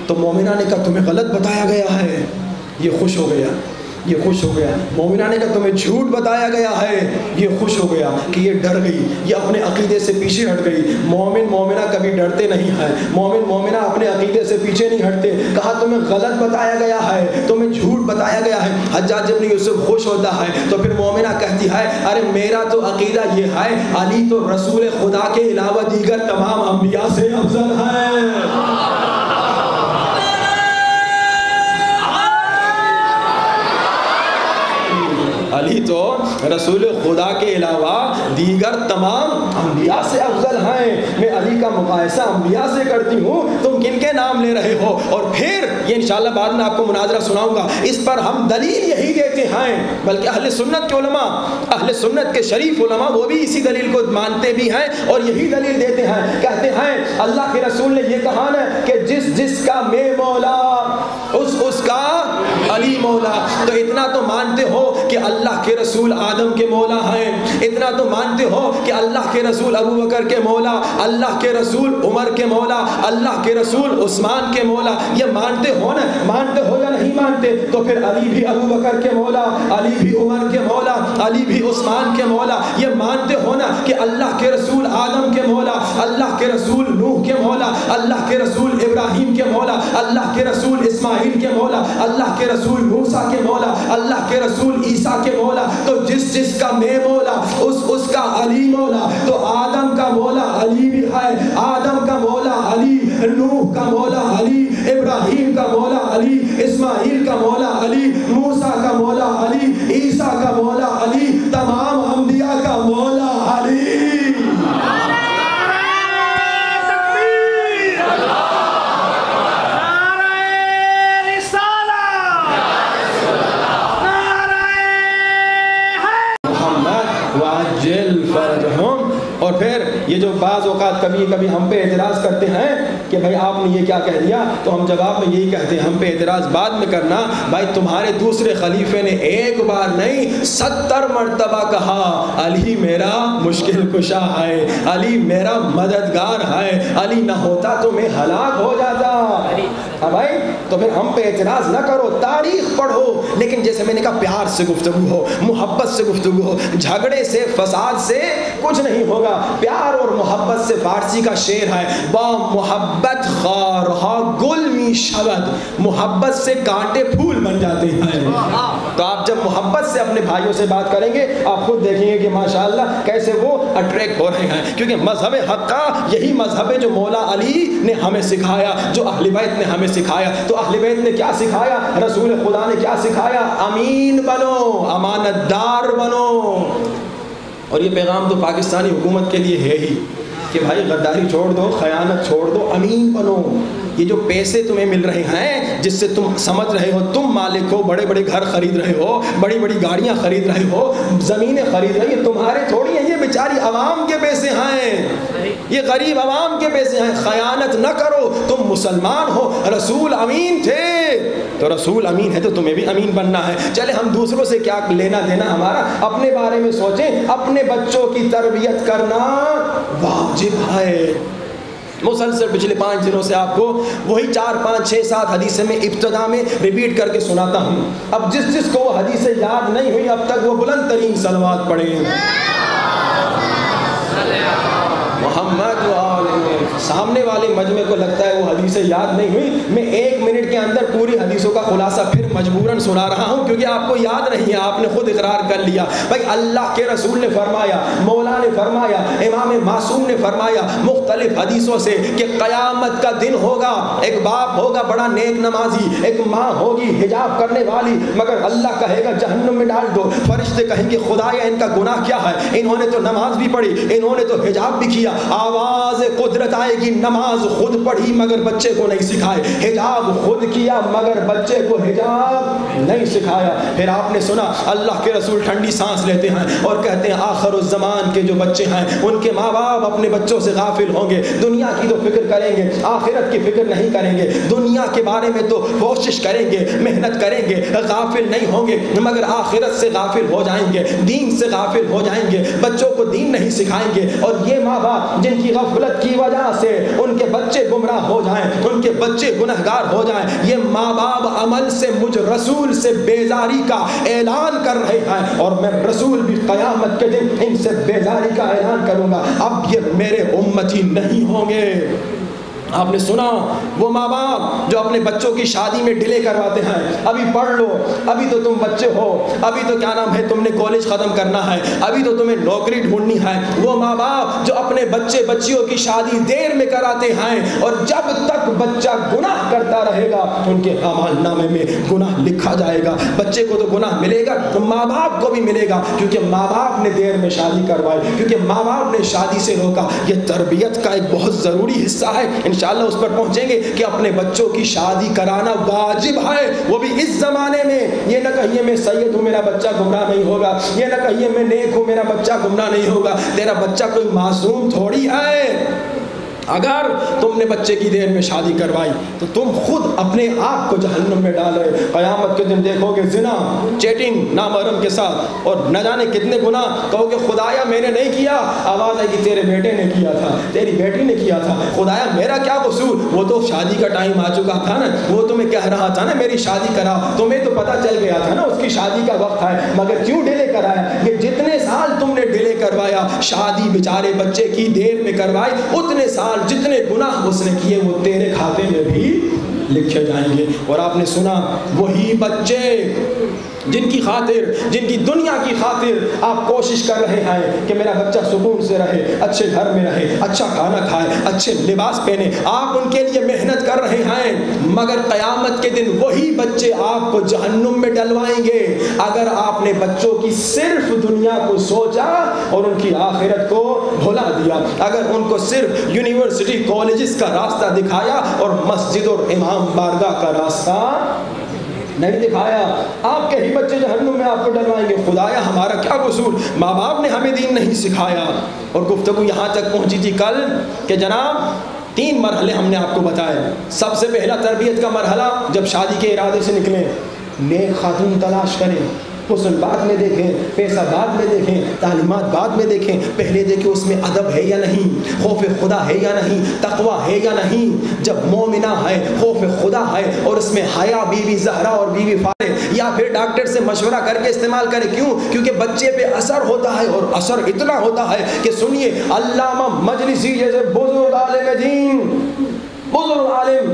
Speaker 1: تو مومنہ نے کہا تمہیں غلط بتایا گیا ہے. یہ خوش ہو گیا. یہ خوش ہو گیا. مومنہ نے کہا تمہیں جھوٹ بتایا گیا ہے. یہ خوش ہو گیا کہ یہ ڈر گئی, یہ اپنے عقیدے سے پیچھے ہٹ گئی. مومن مومنہ کبھی ڈرتے نہیں ہیں, مومن مومنہ اپنے عقیدے سے پیچھے نہیں ہٹتے. کہا تمہیں غلط بتایا گیا ہے, تمہیں جھوٹ بتایا گیا ہے. حجاج ابن یوسف خوش ہوتا ہے تو پھر مومنہ کہتی ہے ارے میرا تو عقیدہ یہ ہے علی تو رسول خدا کے علاوہ دیگر تمام انبیاء سے افضل ہے. علی تو رسول خدا کے علاوہ دیگر تمام انبیاء سے افضل ہیں. میں علی کا مقایسہ انبیاء سے کرتی ہوں, تم کن کے نام لے رہے ہو؟ اور پھر یہ انشاءاللہ بعد میں آپ کو مناظرہ سناؤں گا, اس پر ہم دلیل یہی دیتے ہیں. بلکہ اہل سنت کے علماء, اہل سنت کے شریف علماء وہ بھی اسی دلیل کو مانتے بھی ہیں اور یہی دلیل دیتے ہیں. کہتے ہیں اللہ کے رسول نے یہ کہا نا کہ جس کا میں مولا اس کا علی مولا. تو اتنا تو مانتے ہو کہ اللہ کے رسول آدم کے مولا ہیں, اتنا تو مانتے ہو کہ اللہ کے رسول ابو بکر کے مولا, اللہ کے رسول عمر کے مولا, اللہ کے رسول عثمان کے مولا. یہ مانتے ہو نا, مانتے ہو یا نہیں مانتے؟ تو پھر علی بھی ابو بکر کے مولا, علی بھی عمر کے مولا, علی بھی عثمان کے مولا. یہ مانتے ہو نا کہ اللہ کے رسول آدم کے مولا, اللہ کے رسول نوح کے مولا, اللہ کے رسول ابراہیم کے مولا, اللہ کے رسول اسماعیل کے مولا, اللہ کے رسول موسیٰ کے مولا, اللہ کے رسول عیسیٰ کے مولا. تو جس کا میں مولا اس کا علی مولا. تو آدم کا مولا علی بھی ہے, آدم کا مولا علی, نوح کا مولا علی, ابراہیم کا مولا علی, اسماعیل کا مولا علی, موسیٰ کا مولا علی, عیسیٰ کا مولا علی, تمام انبیاء کا مولا علی. اور پھر یہ جو بعض اوقات کبھی کبھی ہم پہ اعتراض کرتے ہیں کہ بھائی آپ نے یہ کیا کہہ دیا, تو ہم جواب میں یہی کہتے ہیں, ہم پہ اعتراض بعد میں کرنا. بھائی تمہارے دوسرے خلیفے نے ایک بار نہیں 70 مرتبہ کہا علی میرا مشکل کشا ہے, علی میرا مددگار ہے, علی نہ ہوتا تو میں ہلاک ہو جاتا. بھائی تو پھر ہم پہ اعتراض نہ کرو, تاریخ پڑھو, لیکن جیسے میں نے کہا پیار سے گفتگو ہو, محبت سے گفتگو ہو. جھگڑے سے فساد سے کچھ نہیں ہوگا. پیار اور محبت سے فارسی کا شعر ہے, با محبت خارہا گل می شود, محبت سے کانٹے پھول بن جاتے ہیں. تو آپ جب محبت سے اپنے بھائیوں سے بات کریں گے آپ خود دیکھیں گے کہ ماشاءاللہ کیسے وہ اٹریکٹ ہو رہے ہیں. کیونکہ مذہب حق کا یہی مذہب ہے جو مولا علی نے ہمیں سکھایا, جو اہل بیت نے ہمیں سکھایا. تو اہل بیت نے کیا سکھایا, رسول خدا نے کیا سکھایا؟ امین بنو, امانت دار بنو. اور یہ پیغام تو پاکستانی حکومت کے لیے ہے ہی کہ بھائی غداری چھوڑ دو, خیانت چھوڑ دو, امین بنو. یہ جو پیسے تمہیں مل رہے ہیں جس سے تم سمجھ رہے ہو تم مالک ہو, بڑے بڑے گھر خرید رہے ہو, بڑی بڑی گاڑیاں خرید رہے ہو, زمینیں خرید رہے ہو, یہ تمہارے تھوڑی ہیں, یہ بیچاری عوام کے پیسے ہیں, یہ غریب عوام کے پیسے ہیں. خیانت نہ کرو, تم مسلمان ہو, رسول امین تھے تو رسول امین ہے تو تمہیں بھی امین بننا ہے. چلے ہم دوسروں سے کیا لینا دینا ہمارا, اپنے بارے میں سوچیں. اپنے بچوں کی تربیت کرنا واجب ہے. مسلسل پچھلے 5 دنوں سے آپ کو وہی 4 5 6 7 حدیثیں میں ابتدا میں ریپیٹ کر کے سناتا ہوں. اب جس کو وہ حدیثیں یاد نہیں ہوئی اب تک وہ بلند ترین صلوات پڑھیں محمد سامنے والے مجمع کو لگتا ہے وہ حدیثیں یاد نہیں ہوئی. میں 1 منٹ کے اندر پوری حدیثوں کا خلاصہ پھر مجبوراً سنا رہا ہوں کیونکہ آپ کو یاد نہیں ہے, آپ نے خود اقرار کر لیا. بھائی اللہ کے رسول نے فرمایا, مولا نے فرمایا, امام معصوم نے فرمایا مختلف حدیثوں سے کہ قیامت کا دن ہوگا, ایک باپ ہوگا بڑا نیک نمازی, ایک ماں ہوگی حجاب کرنے والی, مگر اللہ کہے گا جہنم میں ڈال دو. فرشتے کہیں گے خدایا ان کا گناہ کیا ہے, انہوں نے تو نماز بھی پڑھی, انہوں نے تو حجاب بھی کیا. آواز قدرت آئے گی, نماز خود پڑھی مگر بچے کو نہیں سکھائے, حجاب خود کیا مگر بچے کو حجاب نہیں سکھایا. پھر آپ نے سنا اللہ کے رسول ٹھنڈی سانس لیتے ہیں اور کہتے ہیں آخر الزمان کے جو بچے ہیں ان کے ماں باپ اپنے بچوں سے غافل ہوں گے, دنیا کی تو فکر کریں گے, آخرت کی فکر نہیں کریں گے. دنیا کے بارے میں تو کوشش کریں گے, محنت کریں گے, غافل نہیں ہوں گے, مگر آخرت سے غافل ہو جائیں گے, دین سے غافل ہو جائیں گے, بچوں کو دین نہیں سکھائیں گے. اور یہ ماں باپ جن کی غفلت کی وجہ سے ان کے بچے گمراہ ہو جائیں، ان کے بچے گنہگار ہو جائیں، یہ ماں باپ عمل سے مجھ رسول سے بیزاری کا اعلان کر رہے ہیں، اور میں رسول بھی قیامت کے دن ان سے بیزاری کا اعلان کروں گا، اب یہ میرے امتی نہیں ہوں گے۔ آپ نے سنا وہ ماں باپ جو اپنے بچوں کی شادی میں ڈیلے کرواتے ہیں، ابھی پڑھ لو، ابھی تو تم بچے ہو، ابھی تو کیا نام ہے تم نے کالج ختم کرنا ہے، ابھی تو تمہیں نوکری ڈھونڈنی ہے۔ وہ ماں باپ جو اپنے بچے بچیوں کی شادی دیر میں کراتے ہیں، اور جب تک بچہ گناہ کرتا رہے گا ان کے اعمال نامے میں گناہ لکھا جائے گا۔ بچے کو تو گناہ ملے گا تو ماں باپ کو بھی ملے گا، کیونکہ ماں باپ نے دیر میں شادی کروائی، کیونکہ ماں باپ نے شادی سے روکا۔ یہ تربیت کا ایک بہت ضروری حصہ ہے، انشاءاللہ اس پر پہنچیں گے کہ اپنے بچوں کی شادی کرانا واجب ہے، وہ بھی اس زمانے میں۔ یہ نہ کہیے میں سید ہوں میرا بچہ گمراہ نہیں ہوگا، یہ نہ کہیے میں نیک ہوں میرا بچہ گمراہ نہیں ہوگا، تیرا بچہ کوئی معصوم تھوڑی ہے۔ اگر تم نے بچے کی دیر میں شادی کروائی تو تم خود اپنے آپ کو جہنم میں ڈالے۔ قیامت کے دن دیکھو گے زنا، چیٹنگ نامحرم کے ساتھ، اور نہ جانے کتنے گناہ، کہو گے خدایا میں نے نہیں کیا، آواز آئے گی تیرے بیٹے نے کیا تھا، تیری بیٹی نے کیا تھا، خدایا میرا کیا قصور، وہ تو شادی کا ٹائم آ چکا تھا نا، وہ تمہیں کہہ رہا تھا نا میری شادی کرا، تمہیں تو پتہ چل گیا تھا نا اس کی شادی کا وقت ہے، مگر کیوں ڈیلے کرایا؟ یہ جتنے سال تم نے ڈیلے کروایا، شادی بیچارے بچے کی دیر میں کروائی، اتنے سال جتنے گناہ اس نے کیے وہ تیرے کھاتے میں بھی لکھے جائیں گے۔ اور آپ نے سنا وہی بچے جن کی خاطر، جن کی دنیا کی خاطر آپ کوشش کر رہے ہیں کہ میرا بچہ سکون سے رہے، اچھے گھر میں رہے، اچھا کھانا کھائے، اچھے لباس پہنے، آپ ان کے لیے محنت کر رہے ہیں، مگر قیامت کے دن وہی بچے آپ کو جہنم میں ڈلوائیں گے اگر آپ نے بچوں کی صرف دنیا کو سوچا اور ان کی آخرت کو بھلا دیا، اگر ان کو صرف یونیورسٹی کالجز کا راستہ دکھایا اور مسجد اور امام بارگاہ کا راستہ نہیں دکھایا، آپ کے ہی بچے جہنم میں آپ کو ڈلوائیں گے۔ خدایا ہمارا کیا قصور، ماں باپ نے ہمیں دین نہیں سکھایا۔ اور گفتگو یہاں تک پہنچی تھی کل کہ جناب 3 مرحلے ہم نے آپ کو بتائے۔ سب سے پہلا تربیت کا مرحلہ، جب شادی کے ارادے سے نکلیں نیک خاتون تلاش کریں، حسن بعد میں دیکھیں، پیسہ بعد میں دیکھیں، تعلیمات بعد میں دیکھیں، پہلے دیکھیں اس میں ادب ہے یا نہیں، خوف خدا ہے یا نہیں، تقوی ہے یا نہیں۔ جب مومنہ ہے، خوف خدا ہے، اور اس میں حیا بی بی زہرا اور بی بی فاطمہ، یا پھر ڈاکٹر سے مشورہ کر کے استعمال کرے۔ کیوں؟ کیونکہ بچے پہ اثر ہوتا ہے، اور اثر اتنا ہوتا ہے کہ سنیے علامہ مجلسی جیسے بزرگ عالم دین، بزرگ عالم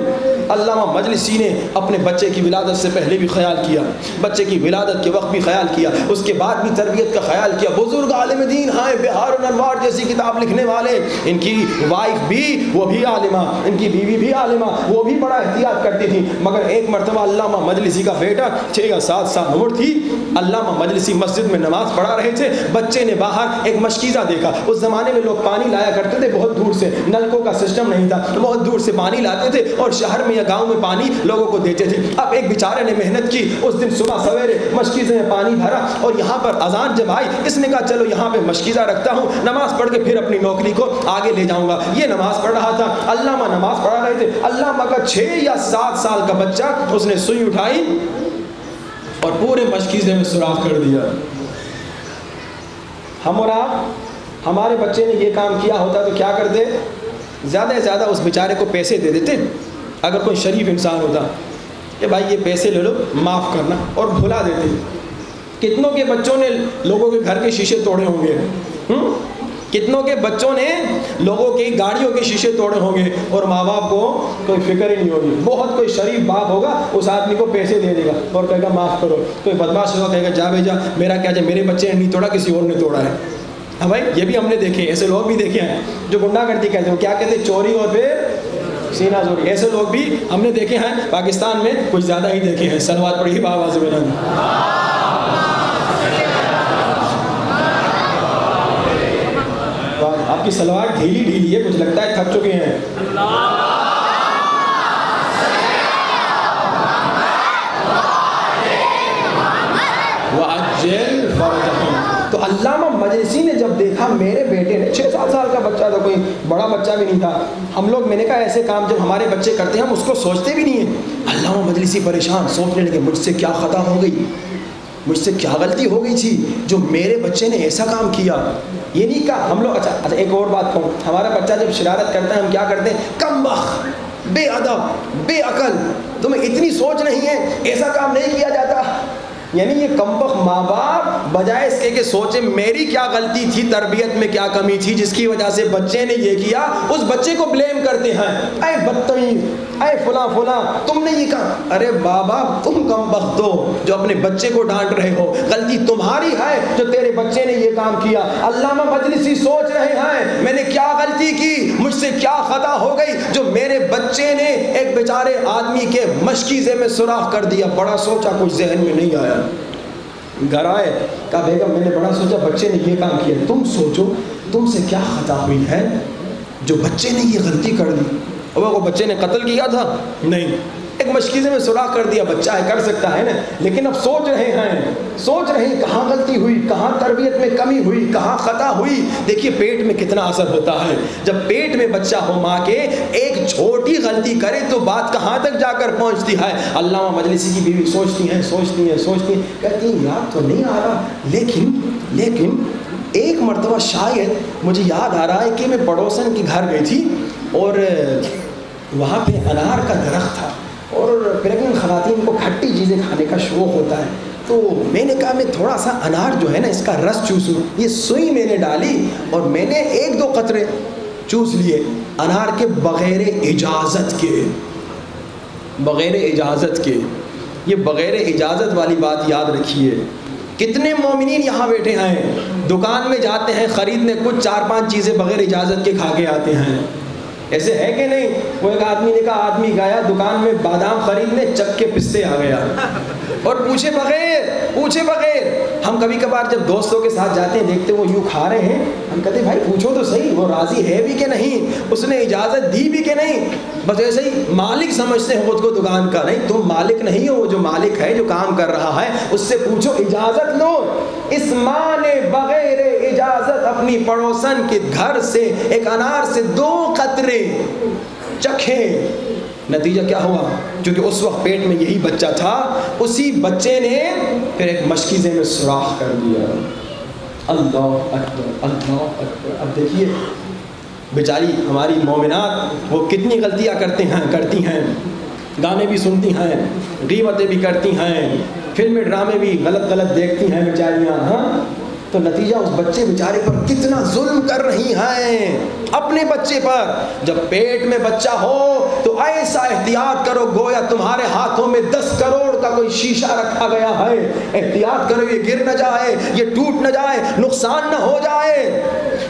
Speaker 1: علامہ مجلسی نے اپنے بچے کی ولادت سے پہلے بھی خیال کیا، بچے کی ولادت کے وقت بھی خیال کیا، اس کے بعد بھی تربیت کا خیال کیا۔ بزرگ عالم دین ہیں، بہار الانوار جیسی کتاب لکھنے والے، ان کی وائف بھی وہ بھی عالمہ، ان کی بیوی بھی عالمہ، وہ بھی بڑا احتیاط کرتی تھی۔ مگر ایک مرتبہ علامہ مجلسی کا بیٹا 6 یا 7 سال عمر تھی، علامہ مجلسی مسجد میں نماز پڑھا رہے تھے، بچے نے باہر ایک مشکیزہ دیکھا۔ اس زمانے میں لوگ پانی لایا کرتے تھے بہت دور سے، نلکوں کا سسٹم نہیں تھا، بہت دور سے پانی لاتے تھے اور شہر میں یا گاؤں میں پانی لوگوں کو دیتے تھے۔ اب ایک بیچارے نے محنت کی، اس دن صبح سویرے مشکیزے میں پانی بھرا، اور یہاں پر اذان جب آئی اس نے کہا چلو یہاں پہ مشکیزہ رکھتا ہوں، نماز پڑھ کے پھر اپنی نوکری کو آگے لے جاؤں گا۔ یہ نماز پڑھ رہا تھا، علامہ نماز پڑھا رہے تھے۔ علامہ کا 6 یا 7 سال کا بچہ، اس نے سوئی اٹھائی اور پورے مشکیزے میں سوراخ کر دیا۔ ہم اور آپ، ہمارے بچے نے یہ کام کیا ہوتا تو کیا کرتے؟ زیادہ سے زیادہ اس بیچارے کو پیسے دے دیتے، اگر کوئی شریف انسان ہوتا کہ بھائی یہ پیسے لے لو معاف کرنا، اور بھلا دیتے۔ کتنوں کے بچوں نے لوگوں کے گھر کے شیشے توڑے ہوں گے، کتنوں کے بچوں نے لوگوں کی گاڑیوں کے شیشے توڑے ہوں گے، اور ماں باپ کو کوئی فکر ہی نہیں ہوگی۔ بہت کوئی شریف باپ ہوگا اس آدمی کو پیسے دے دے گا اور کہے گا معاف کرو، کوئی بدماش ہوگا کہے گا جا بھیجا میرا کیا جائے، میرے بچے نے نہیں توڑا کسی اور نے توڑا ہے۔ ہاں بھائی یہ بھی ہم نے دیکھے، ایسے لوگ بھی دیکھے ہیں جو گنڈا گردی کہتے ہیں، کیا کہتے ہیں چوری اور پھر سینہ زوری، ایسے لوگ بھی ہم نے دیکھے ہیں پاکستان میں، کچھ زیادہ ہی دیکھے ہیں۔ صلوات پڑھی بآواز بلند۔ آپ کی صلوات ڈھیلی ڈھیلی ہے، کچھ لگتا ہے تھک چکے ہیں۔ وَعَجِّلْ فَرْجَهُمْ۔ تو علامہ مجلسی نے جب دیکھا میرے بیٹے نے، 6-7 سال کا بچہ تھا، کوئی بڑا بچہ بھی نہیں تھا، ہم لوگ میں نے کہا ایسے کام جب ہمارے بچے کرتے ہیں ہم اس کو سوچتے بھی نہیں ہیں۔ علامہ مجلسی پریشان، سوچنے لگے مجھ سے کیا خطا ہو گئی، مجھ سے کیا غلطی ہو گئی تھی جو میرے بچے نے ایسا کام کیا. یہ نہیں کہا ہم لوگ. اچھا ایک اور بات کہوں, ہمارا بچہ جب شرارت کرتا ہے ہم کیا کرتے ہیں, کم بخت, بے ادب, بے عقل, تمہیں اتنی سوچ نہیں ہے, ایسا کام نہیں کیا جاتا. یعنی یہ کمبخت ماں باپ بجائے اس کے کہ سوچے میری کیا غلطی تھی, تربیت میں کیا کمی تھی جس کی وجہ سے بچے نے یہ کیا, اس بچے کو بلیم کرتے ہیں, اے بدتمیز, اے فلاں فلاں, تم نے یہ کہا. ارے بابا تم کمبخت ہو جو اپنے بچے کو ڈانٹ رہے ہو, غلطی تمہاری ہے جو تیرے بچے نے یہ کام کیا. علامہ مجلسی سوچ رہے ہیں میں نے کیا غلطی کی, مجھ سے کیا خطا ہو گئی جو میرے بچے نے ایک بیچارے آدمی کے مشکیزے میں سوراخ کر دیا. بڑا سوچا, کچھ ذہن میں نہیں آیا. گھر آئے, کہا بیگم میں نے بڑا سوچا بچے نے یہ کام کیا. تم سوچو تم سے کیا خطا ہوئی ہے جو بچے نے یہ غلطی کر دی. وہ بچے نے قتل کیا تھا نہیں, ایک مشکیزے میں سوراخ کر دیا, بچہ ہے کر سکتا ہے نا. لیکن اب سوچ رہے ہیں کہاں غلطی ہوئی, کہاں تربیت میں کمی ہوئی, کہاں خطا ہوئی. دیکھیے پیٹ میں کتنا اثر ہوتا ہے. جب پیٹ میں بچہ ہو ماں کے, ایک چھوٹی غلطی کرے تو بات کہاں تک جا کر پہنچتی ہے. علامہ مجلسی کی بیوی سوچتی ہیں کہتی ہیں یاد تو نہیں آ رہا, لیکن ایک مرتبہ شاید مجھے یاد آ رہا ہے کہ میں پڑوسن کے گھر گئی تھی اور وہاں پہ انار کا درخت تھا, اور پریگننٹ خواتین کو کھٹی چیزیں کھانے کا شوق ہوتا ہے. تو میں نے کہا میں تھوڑا سا انار جو ہے نا اس کا رس چوسوں. یہ سوئی میں نے ڈالی اور میں نے 1-2 قطرے چوس لیے انار کے بغیر اجازت کے. یہ بغیر اجازت والی بات یاد رکھیے. کتنے مومنین یہاں بیٹھے ہیں, دکان میں جاتے ہیں خریدنے, کچھ 4-5 چیزیں بغیر اجازت کے کھا کے آتے ہیں. ایسے ہے کہ نہیں؟ وہ ایک آدمی نے کہا, آدمی گیا دکان میں بادام خریدنے, چک کے پستے آ گیا اور پوچھے بغیر. ہم کبھی کبھار جب دوستوں کے ساتھ جاتے ہیں دیکھتے وہ یوں کھا رہے ہیں, ہم کہتے ہیں بھائی پوچھو تو صحیح وہ راضی ہے بھی کہ نہیں, اس نے اجازت دی بھی کہ نہیں. بس ایسے ہی مالک سمجھتے ہیں خود کو دکان کا. نہیں, تم مالک نہیں ہو, وہ جو مالک ہے جو کام کر رہا ہے اس سے پوچھو, اجازت لو. اس ماں نے بغیر اجازت اپنی پڑوسن کے گھر سے ایک انار سے 2 قطرے چکھے. نتیجہ کیا ہوا؟ کیونکہ اس وقت پیٹ میں یہی بچہ تھا, اسی بچے نے پھر ایک مشکیزے میں سوراخ کر دیا. اللہ اکبر, اللہ اکبر. اب دیکھیے بیچاری ہماری مومنات وہ کتنی غلطیاں کرتی ہیں, گانے بھی سنتی ہیں, غیبتیں بھی کرتی ہیں, فلم ڈرامے بھی غلط دیکھتی ہیں بیچاریاں. ہاں, تو نتیجہ اس بچے بیچارے پر کتنا ظلم کر رہی ہیں اپنے بچے پر. جب پیٹ میں بچہ ہو تو ایسا احتیاط کرو گویا تمہارے ہاتھوں میں 10 کروڑ کا کوئی شیشہ رکھا گیا ہے. احتیاط کرو یہ گر نہ جائے, یہ ٹوٹ نہ جائے, نقصان نہ ہو جائے.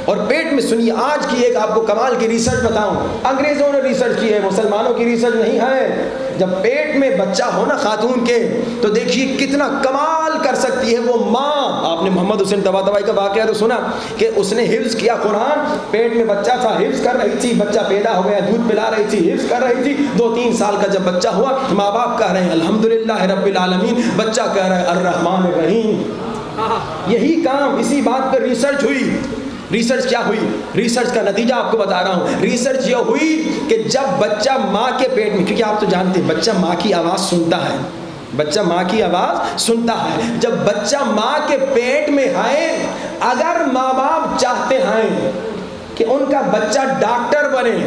Speaker 1: اور پیٹ میں سنیے, آج کی ایک آپ کو کمال کی ریسرچ بتاؤں, انگریزوں نے ریسرچ کی ہے, مسلمانوں کی ریسرچ نہیں ہے. جب پیٹ میں بچہ ہو نا خاتون کے, تو دیکھیے کتنا کمال کر سکتی ہے وہ ماں. آپ نے محمد حسین طباطبائی کا واقعہ تو سنا کہ اس نے حفظ کیا قرآن, پیٹ میں بچہ تھا, حفظ کر رہی تھی, بچہ پیدا ہو گیا, دودھ پلا رہی تھی, حفظ کر رہی تھی. 2-3 سال کا جب بچہ ہوا, ماں باپ کہہ رہے ہیں الحمدللہ رب العالمین, بچہ کہہ رہا ہے الرحمن الرحیم. یہی کام, اسی بات پر ریسرچ ہوئی. ریسرچ کیا ہوئی؟ ریسرچ کا نتیجہ آپ کو بتا رہا ہوں. ریسرچ یہ ہوئی کہ جب بچہ ماں کے پیٹ میں, کیونکہ آپ تو جانتے ہیں بچہ ماں کی آواز سنتا ہے, جب بچہ ماں کے پیٹ میں ہے, اگر ماں باپ چاہتے ہیں کہ ان کا بچہ ڈاکٹر بنے,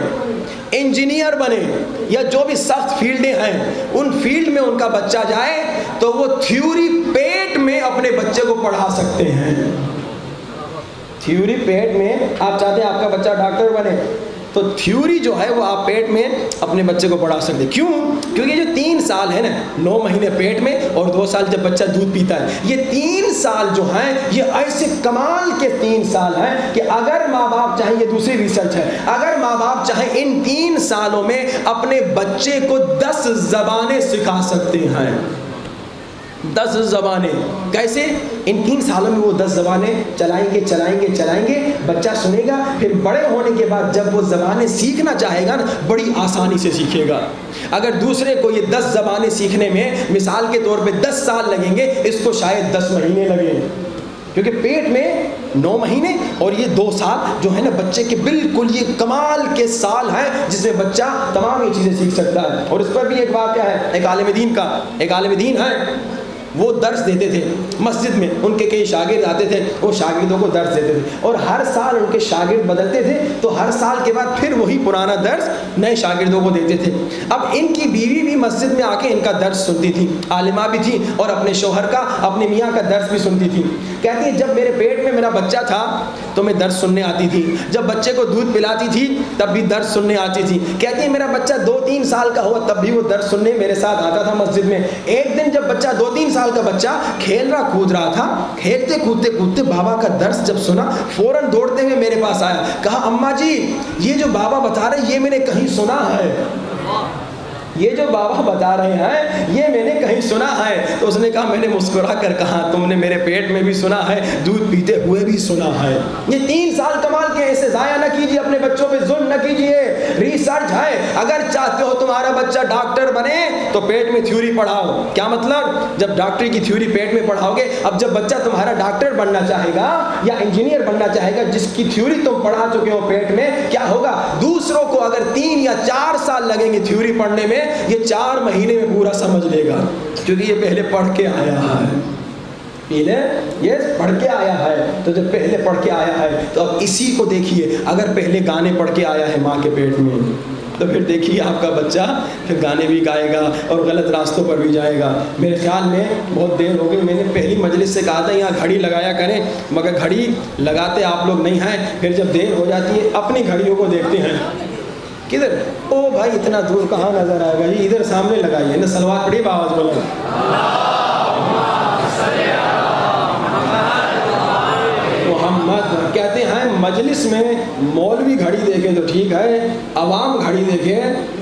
Speaker 1: انجینئر بنے, یا جو بھی سخت فیلڈیں ہیں ان فیلڈ میں ان کا بچہ جائے, تو وہ تھیوری پیٹ میں اپنے بچے کو پڑھا سکتے ہیں. تھیوری پیٹ میں آپ چاہتے ہیں آپ کا بچہ ڈاکٹر بنے, تو تھیوری جو ہے وہ آپ پیٹ میں اپنے بچے کو پڑھا سکتے. کیوں؟ کیونکہ جو 3 سال ہے نا, 9 مہینے پیٹ میں اور 2 سال جب بچہ دودھ پیتا ہے, یہ 3 سال جو ہیں یہ ایسے کمال کے 3 سال ہیں کہ اگر ماں باپ چاہیں, یہ دوسری ریسرچ ہے, اگر ماں باپ چاہیں ان 3 سالوں میں اپنے بچے کو 10 زبانیں سکھا سکتے ہیں. 10 زبانیں کیسے؟ ان 3 سالوں میں وہ 10 زبانیں چلائیں گے, بچہ سنے گا, پھر بڑے ہونے کے بعد جب وہ زبانیں سیکھنا چاہے گا نا, بڑی آسانی سے سیکھے گا. اگر دوسرے کو یہ 10 زبانیں سیکھنے میں مثال کے طور پہ 10 سال لگیں گے, اس کو شاید 10 مہینے لگیں, کیونکہ پیٹ میں 9 مہینے اور یہ 2 سال جو ہے نا بچے کے بالکل یہ کمال کے سال ہیں جس میں بچہ تمام یہ چیزیں سیکھ سکتا ہے. اور اس پر بھی ایک واقعہ ہے ایک عالم دین کا. ایک عالم دین ہے, وہ درس دیتے تھے مسجد میں، ان کے کئی شاگرد آتے تھے، وہ شاگردوں کو درس دیتے تھے، اور ہر سال ان کے شاگرد بدلتے تھے تو ہر سال کے بعد پھر وہی پرانا درس نئے شاگردوں کو دیتے تھے۔ اب ان کی بیوی بھی مسجد میں آ کے ان کا درس سنتی تھی، عالمہ بھی تھی، اور اپنے شوہر کا، اپنے میاں کا درس بھی سنتی تھی۔ کہتی ہے جب میرے پیٹ میں میرا بچہ تھا تو میں درس سننے آتی تھی، جب بچے کو دودھ پلاتی تھی تب بھی درس سننے آتی تھی۔ کہتی ہے میرا بچہ 2-3 سال کا ہوا تب بھی وہ درس سننے میرے ساتھ آتا تھا مسجد میں۔ ایک دن جب بچہ 2-3 سال کا بچہ کھیل رہا کود رہا تھا، کھیلتے کودتے بابا کا درس جب سنا فوراً دوڑتے ہوئے میرے پاس آیا، کہا اماں جی یہ جو بابا بتا رہے یہ میں نے کہیں سنا ہے، یہ جو بابا بتا رہے ہیں یہ میں نے کہیں سنا ہے۔ تو اس نے کہا، میں نے مسکرا کر کہا تم نے میرے پیٹ میں بھی سنا ہے، دودھ پیتے ہوئے بھی سنا ہے۔ یہ 3 سال کمال کے ایسے ضائع نہ کیجیے، اپنے بچوں پہ ظلم نہ کیجیے۔ ریسرچ ہے، اگر چاہتے ہو تمہارا بچہ ڈاکٹر بنے تو پیٹ میں تھیوری پڑھاؤ۔ کیا مطلب؟ جب ڈاکٹری کی تھیوری پیٹ میں پڑھاؤ گے، اب جب بچہ تمہارا ڈاکٹر بننا چاہے گا یا انجینئر بننا چاہے گا، جس کی تھیوری تم پڑھا چکے ہو پیٹ میں، کیا ہوگا؟ دوسروں کو اگر 3 یا 4 سال لگیں گے تھیوری پڑھنے میں، یہ 4 مہینے میں پورا سمجھ لے گا، کیونکہ یہ پہلے پڑھ کے آیا ہے، یہ پڑھ کے آیا ہے۔ تو جب پہلے پڑھ کے آیا ہے تو اب اسی کو دیکھیے، اگر پہلے گانے پڑھ کے آیا ہے ماں کے پیٹ میں تو پھر دیکھیے آپ کا بچہ پھر گانے بھی گائے گا اور غلط راستوں پر بھی جائے گا۔ میرے خیال میں بہت دیر ہو گئی، میں نے پہلی مجلس سے کہا تھا یہاں گھڑی لگایا کریں، مگر گھڑی لگاتے آپ لوگ نہیں ہیں، پھر جب دیر ہو جاتی ہے اپنی گھڑیوں کو دیکھتے ہیں، کدھر؟ او بھائی اتنا دور کہاں نظر آئے گا جی، ادھر سامنے لگائیے نا، صلوات پڑھیے بآواز بلند۔ محمد کہتے ہیں مجلس میں مولوی گھڑی دیکھے تو ٹھیک ہے، عوام گھڑی دیکھے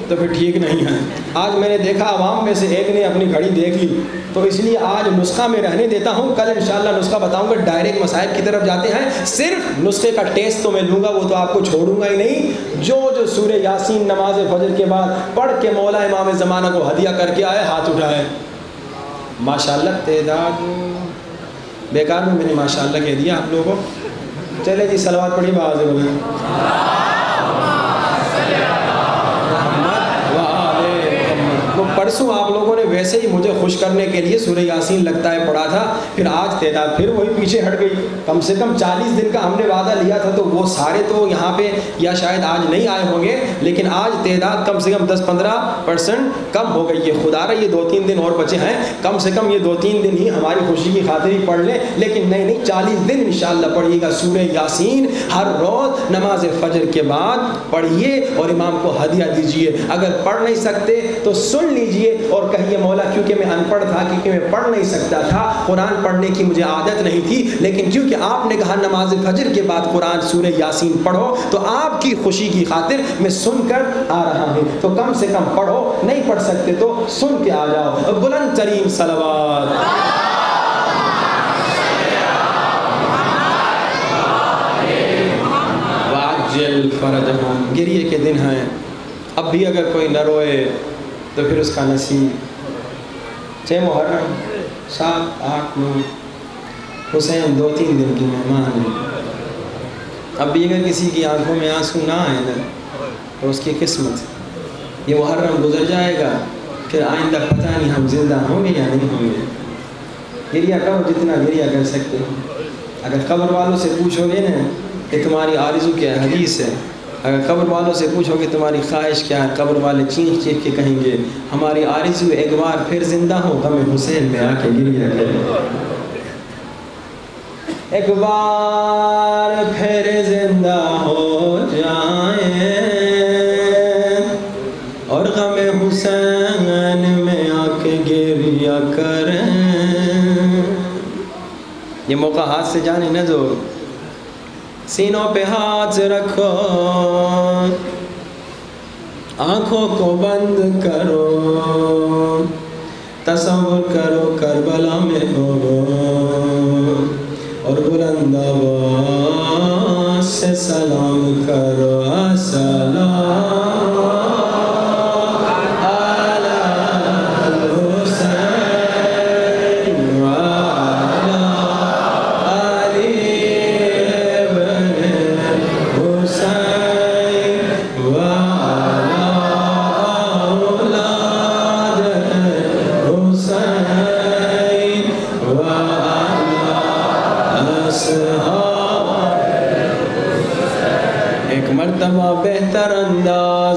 Speaker 1: تو پھر ٹھیک نہیں ہے۔ آج میں نے دیکھا عوام میں سے ایک نے اپنی گھڑی دیکھ لی، تو اس لیے آج نسخہ میں رہنے دیتا ہوں، کل انشاءاللہ نسخہ بتاؤں گا، ڈائریکٹ مصائب کی طرف جاتے ہیں۔ صرف نسخے کا ٹیسٹ تو میں لوں گا، وہ تو آپ کو چھوڑوں گا ہی نہیں۔ جو سورہ یاسین نماز فجر کے بعد پڑھ کے مولا امام زمانہ کو ہدیہ کر کے آئے، ہاتھ اٹھائے۔ ماشاءاللہ تعداد بیکار میں نے ماشاءاللہ کہہ دیا آپ لوگوں کو۔ چلے جی صلوات پڑھی بآواز بلند۔ پرسوں آپ لوگوں نے ویسے ہی مجھے خوش کرنے کے لیے سورہ یاسین لگتا ہے پڑھا تھا، پھر آج تعداد پھر وہی پیچھے ہٹ گئی۔ کم سے کم 40 دن کا ہم نے وعدہ لیا تھا، تو وہ سارے تو یہاں پہ یا شاید آج نہیں آئے ہوں گے، لیکن آج تعداد کم سے کم 10-15% کم ہو گئی ہے۔ خدا رہا یہ 2-3 دن اور بچے ہیں، کم سے کم یہ 2-3 دن ہی ہماری خوشی کی خاطر ہی پڑھ لیں، لیکن نہیں 40 دن انشاءاللہ پڑھیے گا سورہ یاسین، ہر روز نماز فجر کے بعد پڑھیے اور امام کو ہدیہ دیجیے۔ اگر پڑھ نہیں سکتے تو سن لیجیے اور کہیے مولا کیونکہ میں ان پڑھ تھا، کیونکہ میں پڑھ نہیں سکتا تھا، قرآن پڑھنے کی مجھے عادت نہیں تھی، لیکن کیونکہ آپ نے کہا نماز فجر کے بعد قرآن سورہ یاسین پڑھو، تو آپ کی خوشی کی خاطر میں سن کر آ رہا ہوں، تو کم سے کم پڑھو، نہیں پڑھ سکتے تو سن کے آ جاؤ۔ بلند ترین صلوات۔ واجل فرجہم، گریے کے دن ہیں، اب بھی اگر کوئی نہ روئے تو پھر اس کا نصیب۔ 6 محرم 7 8 9 حسین 2-3 دن کی مہمان ہیں، اب بھی اگر کسی کی آنکھوں میں آنسو نہ آئے نا تو اس کی قسمت، یہ محرم گزر جائے گا، پھر آئندہ پتہ نہیں ہم زندہ ہوں گے یا نہیں ہوں گے۔ گریہ کرو جتنا گریہ کر سکتے ہو۔ اگر قبر والوں سے پوچھو گے نا کہ تمہاری آرزو کیا ہے، حدیث ہے، اگر قبر والوں سے پوچھو کہ تمہاری خواہش کیا ہے، قبر والے چیخ چیخ کے کہیں گے ہماری آرزو ایک بار پھر زندہ ہو، غم حسین میں آ کے گریہ کرے، ایک بار پھر زندہ ہو جائیں اور غم حسین میں آ کے گریہ کریں۔ یہ موقع ہاتھ سے جانے نہ دو، سینوں پہ ہاتھ رکھو، آنکھوں کو بند کرو، تصور کرو کربلا میں ہو اور بلند آواز سے سلام کرو، السلام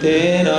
Speaker 1: 13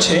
Speaker 1: 6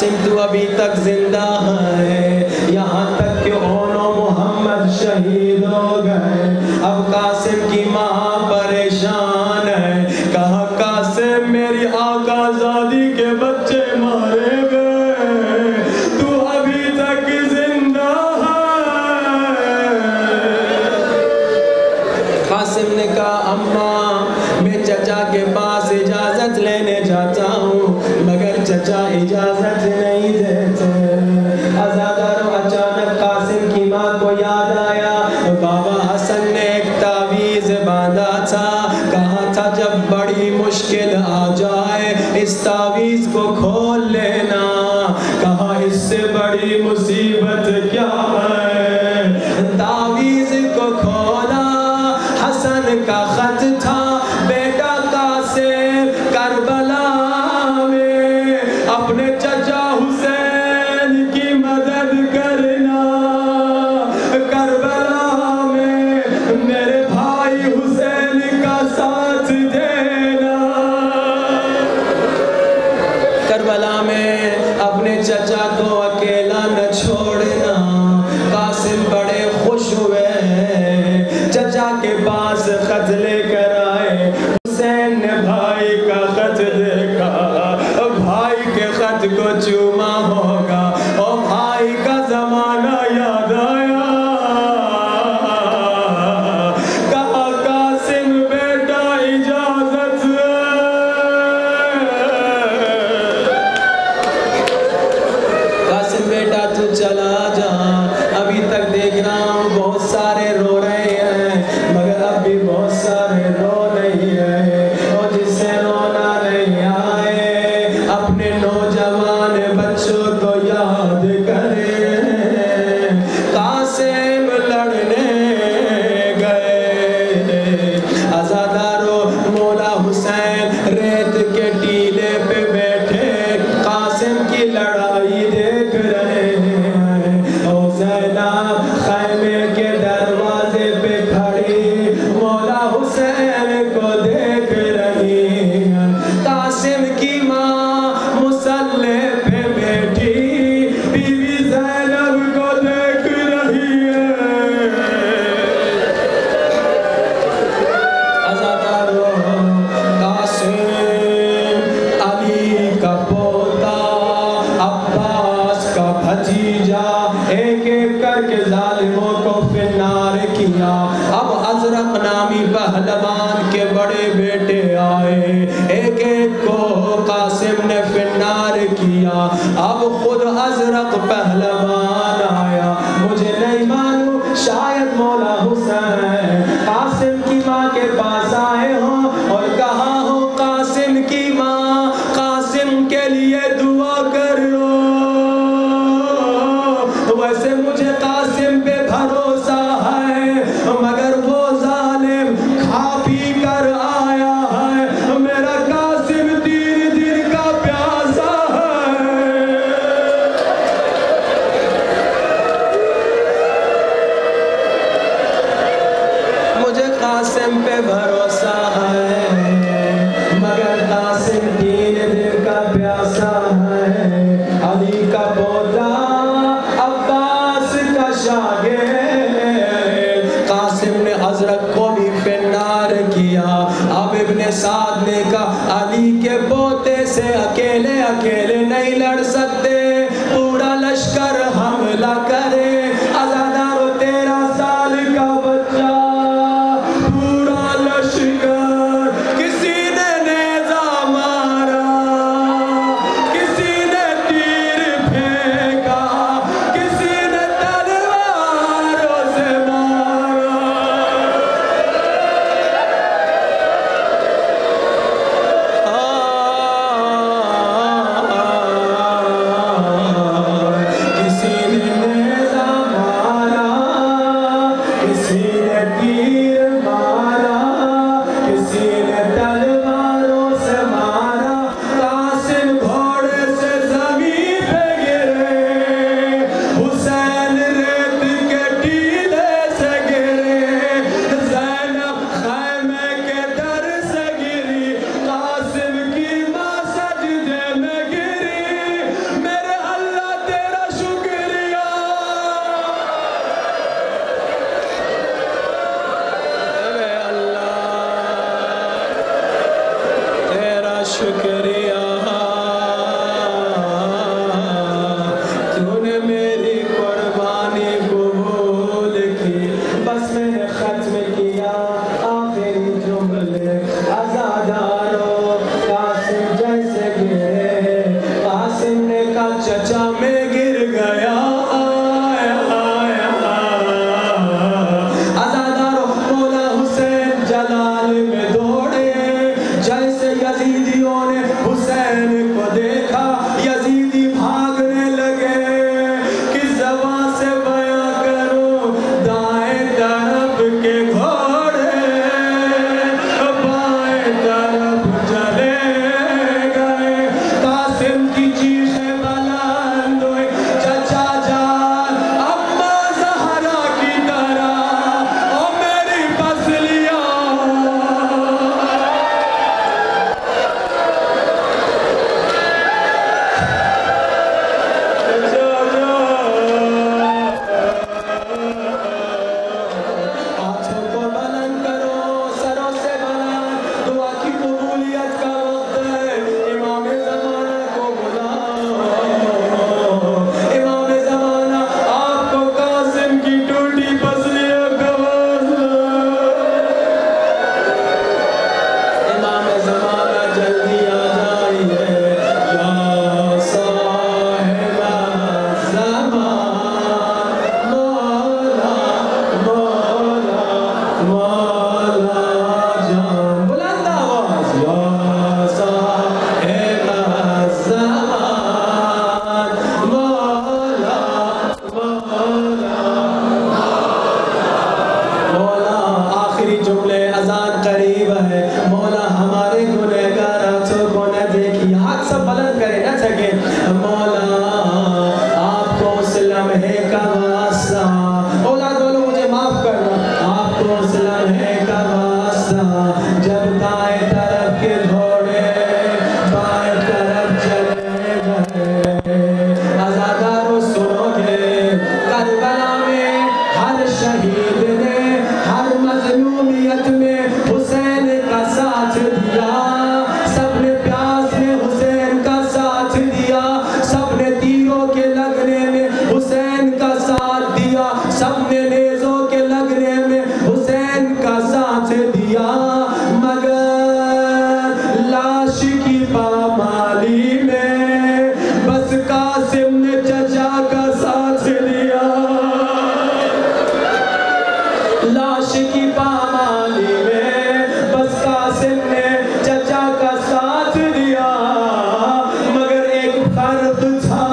Speaker 1: قاسم تو ابھی تک زندہ ہے، یہاں تک کہ اونو محمد شہید ہو گئے۔ اب قاسم کی ماں پریشان ہے، کہا قاسم میری آقا زادی کے بچے مارے گئے، تو ابھی تک زندہ ہے۔ قاسم نے کہا اماں میں چچا کے پاس اجازت لینے جاتا ہوں، مگر چچا اجازت نہیں دیتے۔ عزادارو اچانک قاسم کی ماں کو یاد آیا، بابا حسن نے ایک تعویذ باندھا تھا، کہا تھا جب بڑی مشکل آ جائے اس تعویذ کو کھول لینا۔ کہا اس سے بڑی مصیبت کیا ہے؟ تعویذ کو کھولا، حسن کا خط تھا، بیٹا قاسم کربلا میں اپنے چچا حسین کی مدد کرنا، کربلا میں میرے بھائی حسین کا ساتھ دینا۔ کربلا میں اپنے چچا کو اکیلا نہ چھوڑنا۔ قاسم بڑے خوش ہوئے، چچا کے پاس خط لے کر آئے۔ حسین نے بھائی کا خط دیکھا، بھائی کے خط کو چوما ہوگا اور بھائی کا زمانہ یاد آیا۔ کہا قاسم بیٹا اجازت قاسم بیٹا تو چلا جا، ابھی تک دیکھ رہا ہوں بہت سارے رو رہے ہیں، مگر اب بھی بہت سارے رو نہیں رہے، اور جسے رونا نہیں آئے اپنے نوجوان بچوں کو یاد کرے۔ قاسم لڑنے گئے، عزادارو مولا حسین ریت کے ٹیلے پہ بیٹھے قاسم کی لڑائی دیکھ رہے ہیں، اور زینب خیمے کے دروازے پہ کھڑی مولا حسین کو دیکھ رہی ہیں۔ قاسم کی ماں مصلی پہ بیٹھی بیوی زینب کو دیکھ رہی ہے۔ عزادارو قاسم علی کا پوتا عباس کا بھتیجا ایک ایک کر کے ظالموں کو فنار کیا۔ اب ازرق نامی پہلوان کے بڑے بیٹے آئے، ایک ایک کو قاسم نے فنار کیا۔ اب خود ازرق پہلوان آیا، مجھے نہیں معلوم شاید مولا حسین قاسم کی ماں کے پاس آئے ہوں اور کہا ہو قاسم کی ماں قاسم کے لیے دعا کر لو۔ ویسے مجھے قاسم پہ بھروسہ ہے، مگر وہ ظالم کھا پی کر آیا ہے، میرا قاسم 3 دن کا پیاسا ہے۔ مجھے قاسم پہ بھروسہ ہے، مگر قاسم 3 دن کا پیاسا ہے۔ علی کا پوتا عباس کا شاگرد قاسم نے ازرق کو بھی فنار کیا۔ اب ابن سعد نے کہا علی کے پوتے سے اکیلے اکیلے نہیں لڑ سکتے، پورا لشکر حملہ کرے۔ عزادارو 13 سال کا بچہ، پورا لشکر، کسی نے نیزہ مارا، کسی نے تیر پھینکا، کسی نے تلواروں سے مارا۔ شکریہ تو نے میری قربانی قبول کی. بس میں نے ختم کیا آخری جملے. عزادارو قاسم جیسے گرے، قاسم نے کہا چچا میں گر گیا. عزادارو مولا حسین جلال میں دوڑے. جیسے یزیدیوں نے حسین کو دیکھا یزیدی بھاگنے لگے. کس زبان سے بیاں کروں دائیں طرف کے گھوڑے بائیں طرف چلے گئے. قاسم کی چیخیں بلند ہوئی چچا جان اما زہرا کی طرح او میری پسلیاں. ہاتھوں کو بلند کرو سروں سے بلند. دعا کی قبولیت کا وقت ہے. امام زمانہ کو بلاؤ. امام زمانہ آپ کو قاسم کی ٹوٹی پسلیوں کا امام زمانہ جلدی آ جائیے. یا صاحب الزمان مولا مولا مولا جان. بلند آواز. یا صاحب الزمان مولا مولا مولا. آخری جملے. اذان قریب ہے. مولا ہمارے گنہگار ہاتھوں کو نہ دیکھیے. ہاتھ سب بلند کرے نہ تھکے. مولا آپ کو اس لمحے کا واسطہ. اولاد والوں مجھے معاف کرنا. آپ کو اس لمحے کا واسطہ جب دائیں طرف کے گھوڑے بائیں طرف چلے گئے. عزادارو سنو گے کربلا میں ہر شہید نے ہر مظلومیت میں حسین کا ساتھ دیا. سب نے پیاس میں حسین کا ساتھ دیا. سب نے تیروں کے لگنے میں حسین کا ساتھ دیا. سب نے نیزوں کے لگنے میں حسین کا ساتھ دیا. مگر لاش کی پامالی میں بس قاسم نے چچا کا ساتھ دیا. لاش کی پامالی میں بس قاسم نے چچا کا ساتھ دیا. مگر ایک فرق تھا.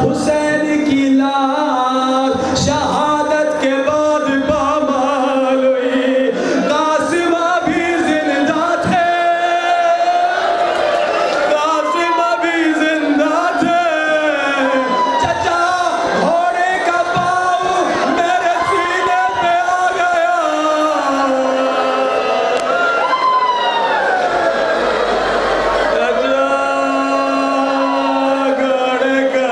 Speaker 1: حسین کی لاش شہادت کے بعد پامال ہوئی. قاسم ابھی زندہ تھے. قاسم ابھی زندہ تھے. چچا گھوڑے کا پاؤں میرے سینے پہ آ گیا. چچا گھوڑے کا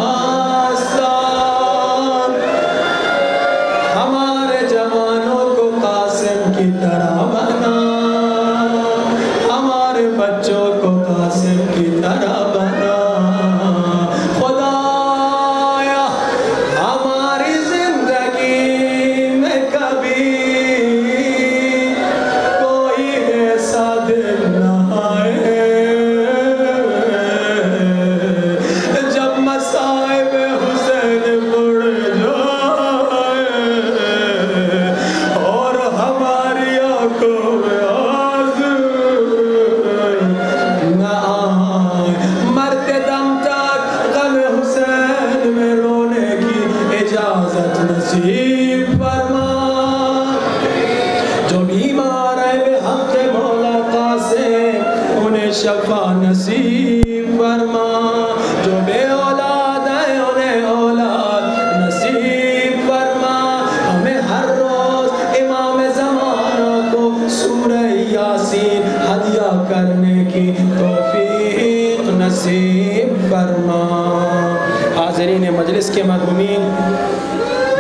Speaker 1: واسطہ. ہمارے جوانوں کو قاسم کی طرح بنا. ہمارے بچوں کو قاسم کی طرح بنا. خدایا ہماری زندگی میں کبھی کوئی ایسا دن نہ آئے جب مصائب حسین بڑھ جائے اور ہماری آنکھوں میں آنسو نہ آئے. مرتے دم تک غم حسین میں رونے کی اجازت نصیب فرما. جو بیمار ہے بے حق مولا قاسم انہیں شفا نصیب فرما. جو بے اولاد ہے انہیں اولاد نصیب فرما. ہمیں ہر روز امام زمانہ کو سورہ یاسین ہدیہ کرنے کی توفیق نصیب فرما. حاضرین مجلس کے مرحومین